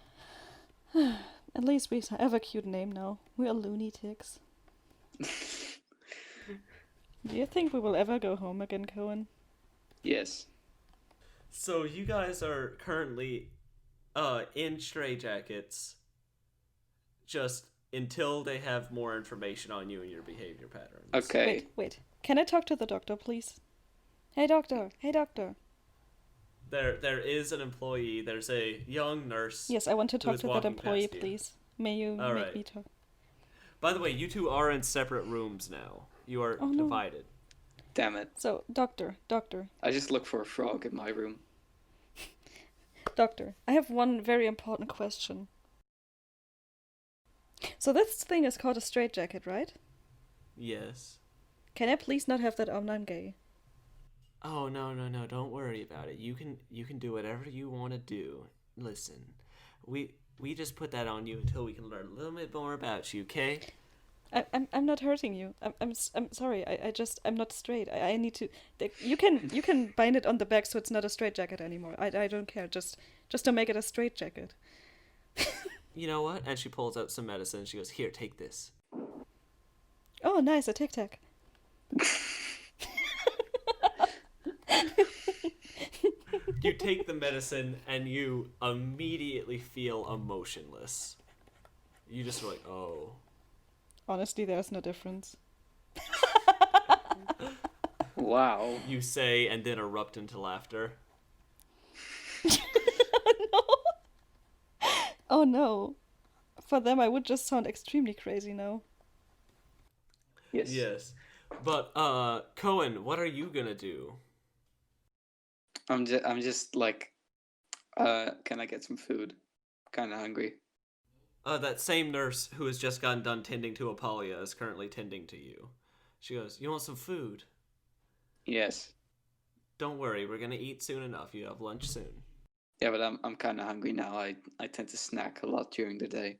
At least we have a cute name now. We are loony ticks. Do you think we will ever go home again, Cohen? Yes. So you guys are currently in straitjackets, just until they have more information on you and your behavior patterns. Okay. Wait. Can I talk to the doctor, please? Hey, doctor. There is an employee. There's a young nurse. Yes, I want to who talk is to that walking employee, past you. please. May you All make right. me talk? By the way, you two are in separate rooms now. You are Oh, no. divided. Damn it. So, doctor, I just look for a frog in my room. I have one very important question. So this thing is called a straitjacket, right? Yes. Can I please not have that on? I'm gay. Oh, no, don't worry about it. You can do whatever you want to do. Listen, we just put that on you until we can learn a little bit more about you, okay? I'm not hurting you. I'm sorry. I'm not straight. I need to. You can bind it on the back so it's not a straitjacket anymore. I don't care. Just to make it a straitjacket. You know what? And she pulls out some medicine. She goes, "Here, take this." Oh, nice, a Tic Tac. You take the medicine and you immediately feel emotionless. You just are like, oh. Honestly, there's no difference. Wow. You say and then erupt into laughter. No. Oh no. For them, I would just sound extremely crazy now. Yes. Yes. But Cohen, what are you gonna do? I'm just like, can I get some food? Kind of hungry. That same nurse who has just gotten done tending to Opalia is currently tending to you. She goes, "You want some food? Yes. Don't worry, we're gonna eat soon enough. You have lunch soon." Yeah, but I'm kind of hungry now. I tend to snack a lot during the day.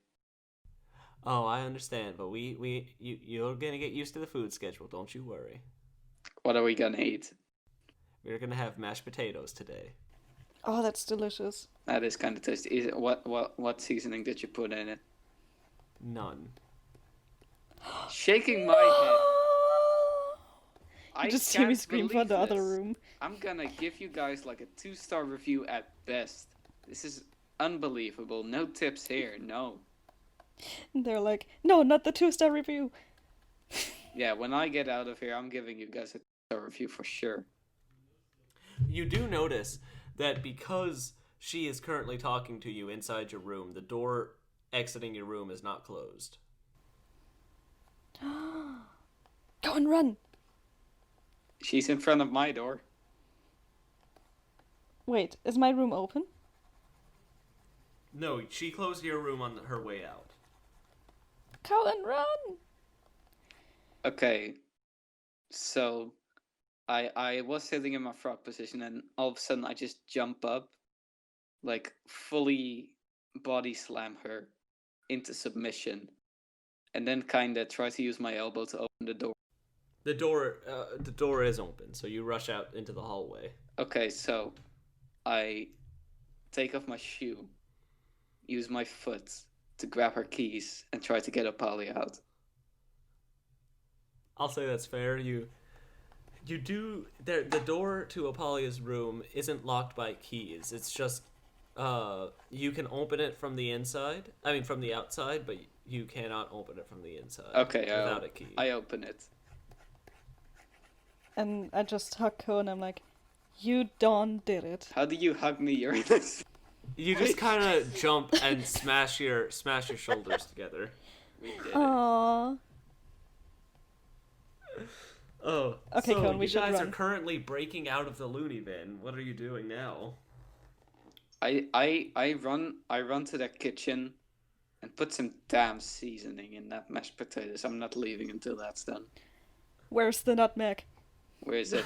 Oh, I understand, but you're gonna get used to the food schedule. Don't you worry. What are we gonna eat? We're gonna have mashed potatoes today. Oh, that's delicious. That is kind of tasty. Is it, what seasoning did you put in it? None. Shaking my head. You I just hear me can't scream from believe the other this. room. I'm gonna give you guys like a 2-star review at best. This is unbelievable. No tips here. No. And they're like, no, not the 2-star review. Yeah, when I get out of here, I'm giving you guys a 2-star review for sure. You do notice that because she is currently talking to you inside your room, the door exiting your room is not closed. Go and run. She's in front of my door. Wait, is my room open? No, she closed your room on her way out. Go and run. Okay, so I was sitting in my frog position, and all of a sudden I just jump up, like fully body slam her into submission, and then kinda try to use my elbow to open the door. The door is open, so you rush out into the hallway. Okay, so I take off my shoe, use my foot to grab her keys, and try to get Opalia out. I'll say that's fair. You do there. The door to Apalia's room isn't locked by keys. It's just you can open it from the inside. I mean, from the outside, but you cannot open it from the inside. Okay, without a key. I open it. And I just hug Cohen and I'm like, you done did it. How do you hug me? You're in this. You just kind of jump and smash your shoulders together. We did it. Aww. Oh, Okay, so Cohen, we you should guys run. are currently breaking out of the loony bin. What are you doing now? I run to the kitchen and put some damn seasoning in that mashed potatoes. I'm not leaving until that's done. Where's the nutmeg? Where is it?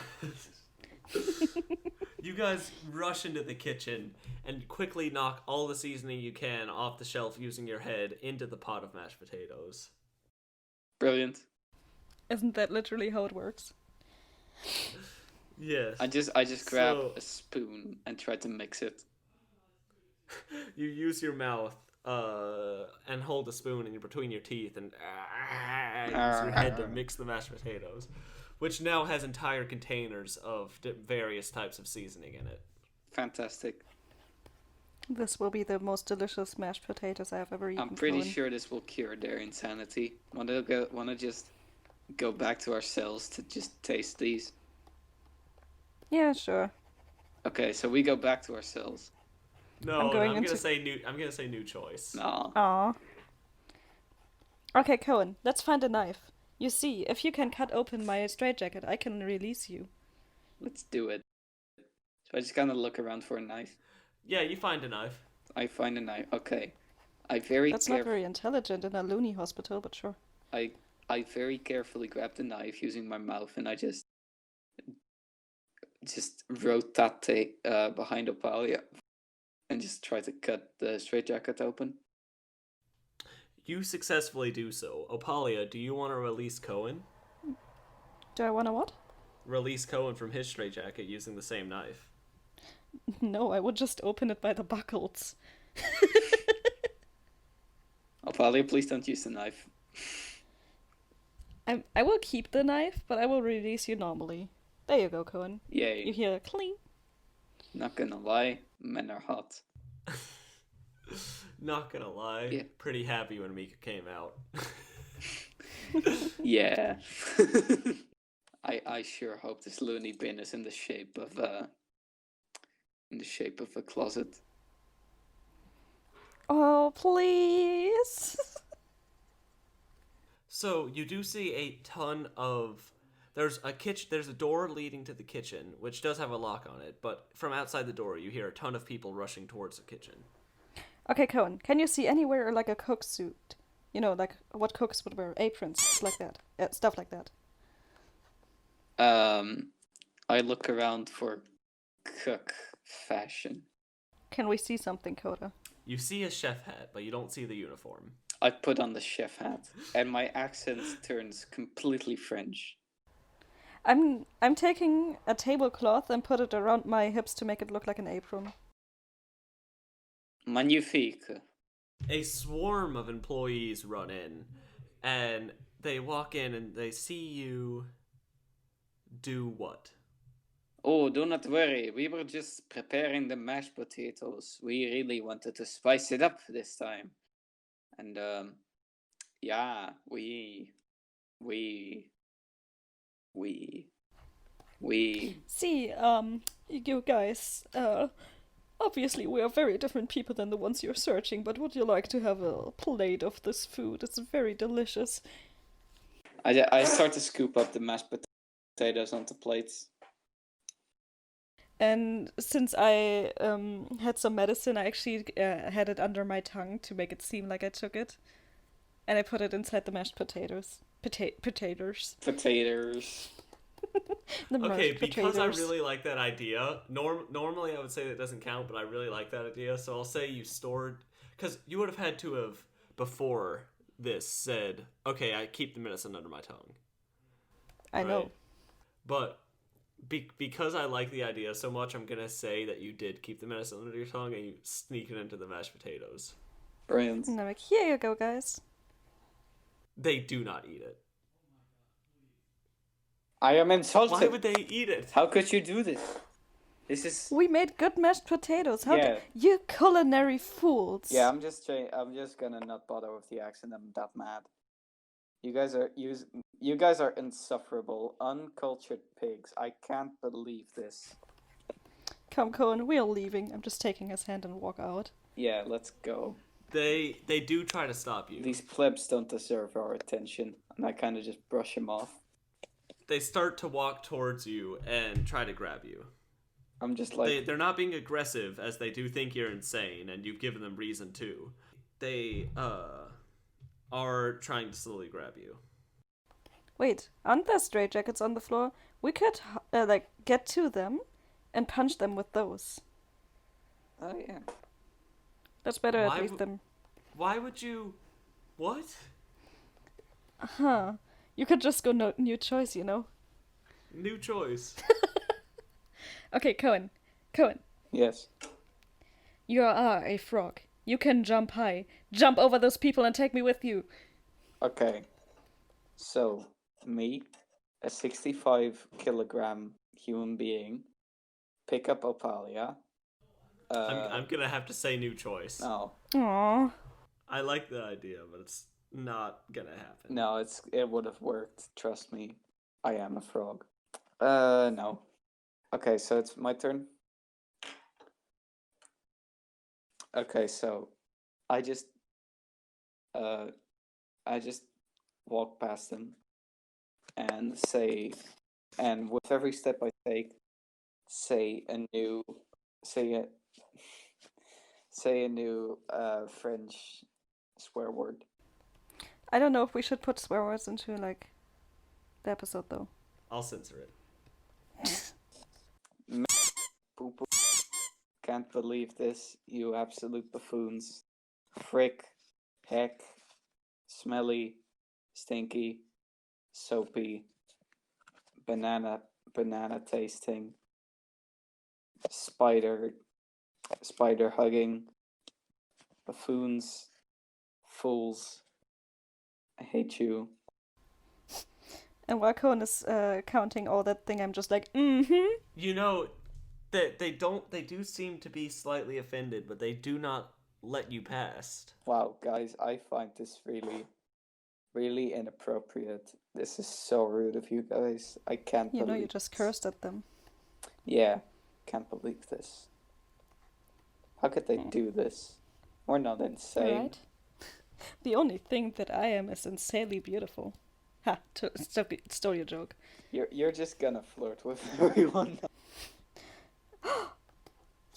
You guys rush into the kitchen and quickly knock all the seasoning you can off the shelf using your head into the pot of mashed potatoes. Brilliant. Isn't that literally how it works? Yes. I just grab a spoon and try to mix it. You use your mouth and hold a spoon in between your teeth and use your head to mix the mashed potatoes, which now has entire containers of various types of seasoning in it. Fantastic. This will be the most delicious mashed potatoes I've ever eaten. I'm pretty Cohen. sure this will cure their insanity. Wanna just go back to our cells to just taste these? Yeah, sure. Okay, so we go back to our cells. No, I'm going I'm into- gonna say new. I'm gonna say new choice. Nah. Aw. Okay, Cohen, let's find a knife. You see, if you can cut open my straitjacket, I can release you. Let's do it. So I just kind of look around for a knife. Yeah, you find a knife. I find a knife. Okay. That's not very intelligent in a loony hospital, but sure. I very carefully grab the knife using my mouth, and I just rotate behind Opalia and just try to cut the straitjacket open. You successfully do so. Opalia, do you want to release Cohen? Do I want to what? Release Cohen from his straitjacket using the same knife. No, I would just open it by the buckles. Opalia, please don't use the knife. I will keep the knife, but I will release you normally. There you go, Cohen. Yay. You hear cling. Not gonna lie, men are hot. Not gonna lie, Yeah. pretty happy when Mika came out. Yeah. I sure hope this loony bin is in the shape of a closet. Oh, please. So you do see a ton of. There's a kitchen. There's a door leading to the kitchen, which does have a lock on it. But from outside the door, you hear a ton of people rushing towards the kitchen. Okay, Coen, can you see anywhere like a cook suit? You know, like what cooks would wear, aprons, like that, stuff like that. I look around for cook fashion. Can we see something, Coda? You see a chef hat, but you don't see the uniform. I put on the chef hat, and my accent turns completely French. I'm taking a tablecloth and put it around my hips to make it look like an apron. Magnifique. A swarm of employees run in, and they walk in and they see you do what? Oh, do not worry. We were just preparing the mashed potatoes. We really wanted to spice it up this time. And, yeah, we... See, you guys, obviously we are very different people than the ones you're searching, but would you like to have a plate of this food? It's very delicious. I start to scoop up the mashed potatoes onto plates. And since I had some medicine, I actually had it under my tongue to make it seem like I took it. And I put it inside the mashed potatoes. Potatoes. Okay, because I really like that idea. Normally I would say that doesn't count, but I really like that idea. So I'll say you stored... Because you would have had to have, before this, said, okay, I keep the medicine under my tongue. I know. But... because I like the idea so much, I'm going to say that you did keep the medicine under your tongue and you sneak it into the mashed potatoes. Brilliant. And I'm like, here you go, guys. They do not eat it. I am insulted. Why would they eat it? How could you do this? This is... We made good mashed potatoes. How Yeah. you culinary fools. Yeah, I'm just gonna not bother with the accent. I'm that mad. You guys are insufferable, uncultured pigs. I can't believe this. Come, Coen, we are leaving. I'm just taking his hand and walk out. Yeah, let's go. They do try to stop you. These plebs don't deserve our attention, and I kind of just brush them off. They start to walk towards you and try to grab you. I'm just like... They're not being aggressive, as they do think you're insane, and you've given them reason to. They, are trying to slowly grab you. Wait, aren't there straitjackets on the floor? We could, get to them and punch them with those. Oh, yeah. That's better at least than... Why would you... What? Huh. You could just go new choice, you know? New choice. Okay, Coen. Yes. You are a frog. You can jump high. Jump over those people and take me with you. Okay. So, me, a 65-kilogram human being, pick up Opalia. I'm gonna have to say new choice. No. Aww. I like the idea, but it's not gonna happen. No, it would have worked. Trust me. I am a frog. No. Okay, so it's my turn. Okay, so I just walk past him and say, and with every step I take, say a new French swear word. I don't know if we should put swear words into, the episode, though. I'll censor it. Poo-poo. Can't believe this, you absolute buffoons. Frick, heck, smelly, stinky, soapy, banana tasting, spider hugging, buffoons, fools. I hate you. And while Coen is counting all that thing, I'm just like, mm-hmm. You know, they do seem to be slightly offended, but they do not let you past. Wow, guys, I find this really, really inappropriate. This is so rude of you guys. I can't believe... You know, you just cursed at them. Yeah, can't believe this. How could they do this? We're not insane. Right? The only thing that I am is insanely beautiful. Ha! Stole your joke. You're just gonna flirt with everyone.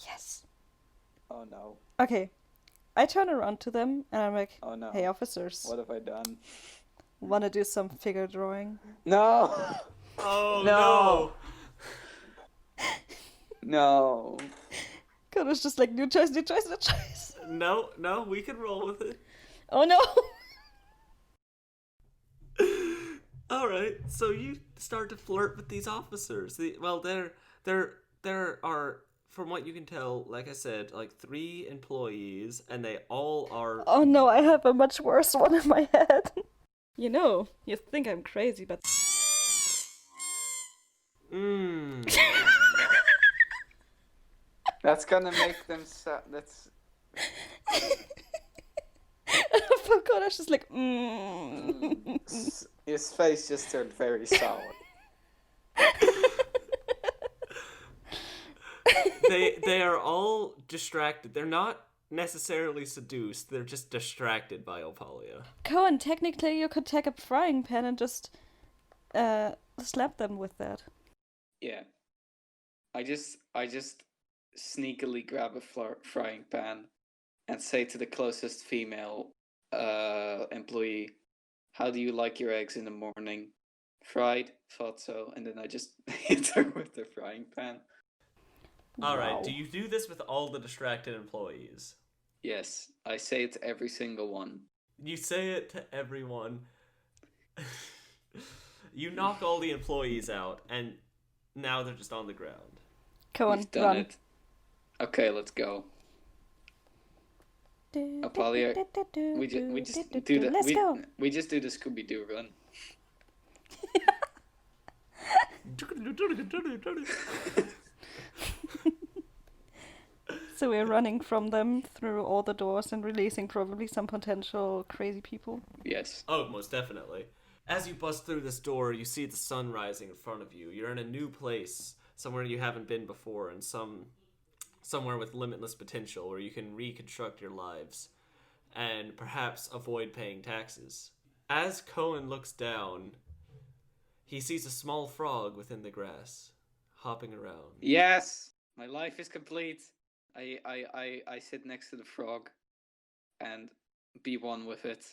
Yes. Oh no. Okay. I turn around to them and I'm like, Oh no. hey officers, What have I done? wanna do some figure drawing? No. Oh No. no! No. Coda's just like, new choice, new choice, new choice. No, we can roll with it. Oh no! Alright, so you start to flirt with these officers. There are, from what you can tell, like I said, like 3 employees, and they all are... Oh no, I have a much worse one in my head. You know, you think I'm crazy, but... That's gonna make them that's... Coda's just like, His face just turned very sour. They are all distracted. They're not necessarily seduced. They're just distracted by Opalia. Coen, technically you could take a frying pan and just slap them with that. Yeah. I just sneakily grab a frying pan and say to the closest female employee, how do you like your eggs in the morning? Fried? Thought so. And then I just hit her with the frying pan. Alright, Wow. do you do this with all the distracted employees? Yes, I say it to every single one. You say it to everyone. You knock all the employees out, and now they're just on the ground. Coen, We've done run. it. Okay, let's go. Opalia, we just do the Let's go. we just do the Scooby-Doo run. So we're running from them through all the doors and releasing probably some potential crazy people. Yes. Oh, most definitely. As you bust through this door, you see the sun rising in front of you. You're in a new place, somewhere you haven't been before, and somewhere with limitless potential where you can reconstruct your lives and perhaps avoid paying taxes. As Coen looks down, he sees a small frog within the grass, hopping around. Yes, my life is complete. I sit next to the frog and be one with it.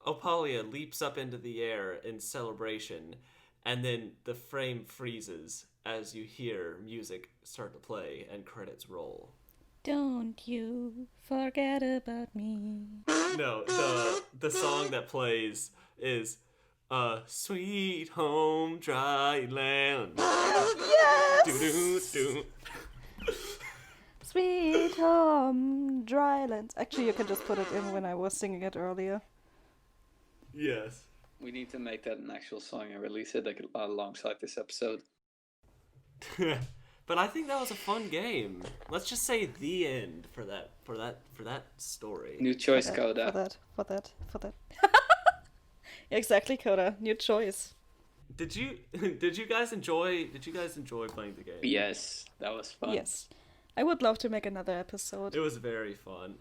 Opalia leaps up into the air in celebration, and then the frame freezes as you hear music start to play and credits roll. Don't you forget about me. No, the song that plays is Sweet Home Dry Land. Yes! Do-do-do. Sweet home, drylands. Actually, you can just put it in when I was singing it earlier. Yes. We need to make that an actual song and release it like alongside this episode. But I think that was a fun game. Let's just say the end for that story. New choice, For Coda. that. Exactly, Coda. New choice. Did you guys enjoy playing the game? Yes, that was fun. Yes. I would love to make another episode It was very fun.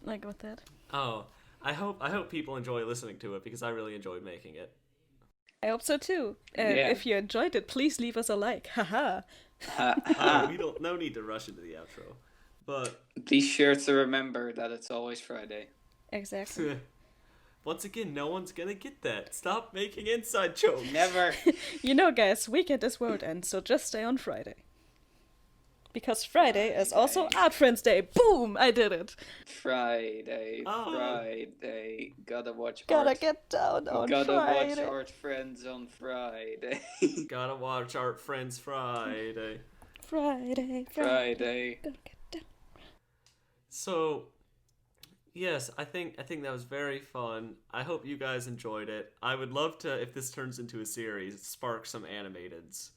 like with that. Oh, I hope people enjoy listening to it because I really enjoyed making it. I hope so too. Yeah. If you enjoyed it, please leave us a like. Haha. No need to rush into the outro. But Be sure to remember that it's always Friday. Exactly. once again, no one's gonna get that. Stop making inside jokes. Never. You know, guys, weekend is world end, so just stay on Friday. Because Friday is also Art Friends Day. Boom! I did it. Friday. Oh. Friday. Gotta watch Gotta art. get down on Gotta Friday. watch Art Friends on Friday. Gotta watch Art Friends Friday. Friday. Friday. Gotta get down. So, yes, I think that was very fun. I hope you guys enjoyed it. I would love to, if this turns into a series, spark some animateds.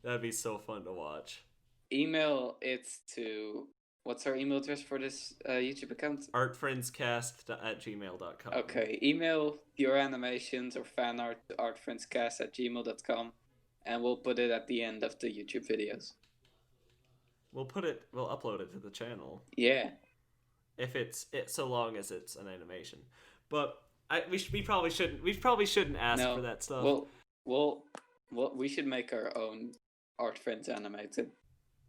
That'd be so fun to watch. Email it to... What's our email address for this YouTube account? artfriendscast@gmail.com. Okay, email your animations or fan art to artfriendscast@gmail.com, and we'll put it at the end of the YouTube videos. We'll upload it to the channel. Yeah. if it's so long as it's an animation. But we probably shouldn't ask No. for that stuff. Well, we should make our own Art Friends animated.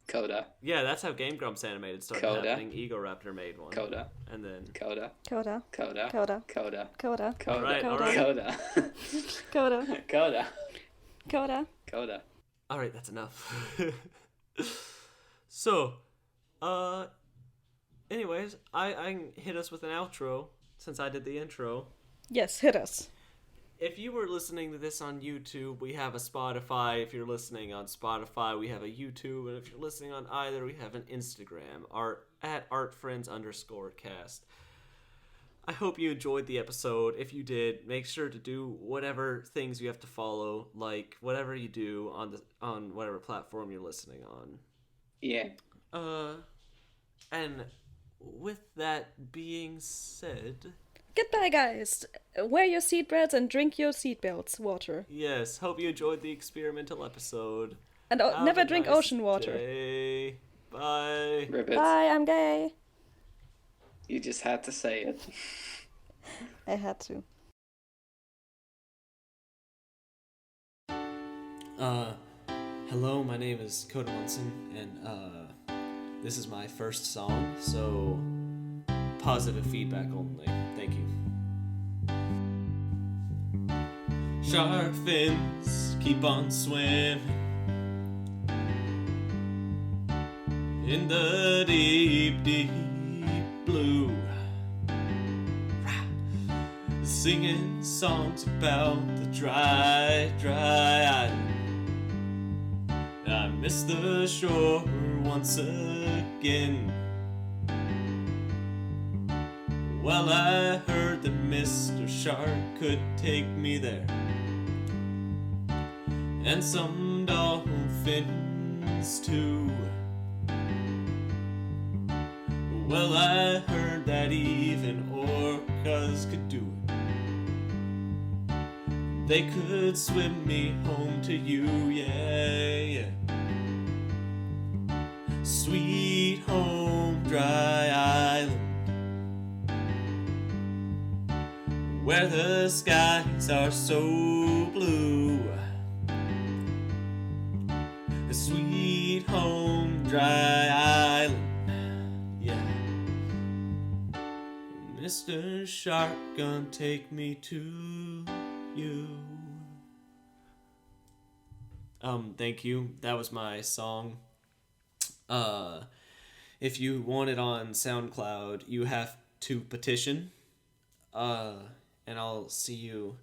Coda. Yeah, that's how Game Grumps animated started Coda. happening. Ego Raptor made one. Coda. And then Coda. Coda. Coda. Coda. Coda. Coda. Coda. Alright, alright. Coda. Coda. Coda. Coda. Coda. all right, that's enough. So, anyways, I can hit us with an outro since I did the intro. Yes, hit us. If you were listening to this on YouTube, we have a Spotify. If you're listening on Spotify, we have a YouTube. And if you're listening on either, we have an Instagram, at artfriends_cast. I hope you enjoyed the episode. If you did, make sure to do whatever things you have to follow, like whatever you do on whatever platform you're listening on. Yeah. And with that being said, Goodbye, guys. Wear your seatbelts and drink your seatbelts water. yes, hope you enjoyed the experimental episode. And Have never a drink nice ocean water. day. Bye. Ribbit. Bye, I'm gay. You just had to say it. I had to. Hello, my name is Coda and this is my first song, so positive feedback only. Thank you. Shark fins keep on swimming in the deep, deep blue, singing songs about the dry, dry island. I miss the shore once again. Well, I heard that Mr. Shark could take me there, and some dolphins too. Well, I heard that even orcas could do it. They could swim me home to you, yeah, yeah. Sweet home, dry island, where the skies are so blue. Sweet home, dry island, yeah. Mr. Shark gonna take me to you. Thank you. That was my song. If you want it on SoundCloud, you have to petition. And I'll see you.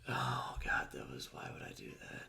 Oh God, why would I do that?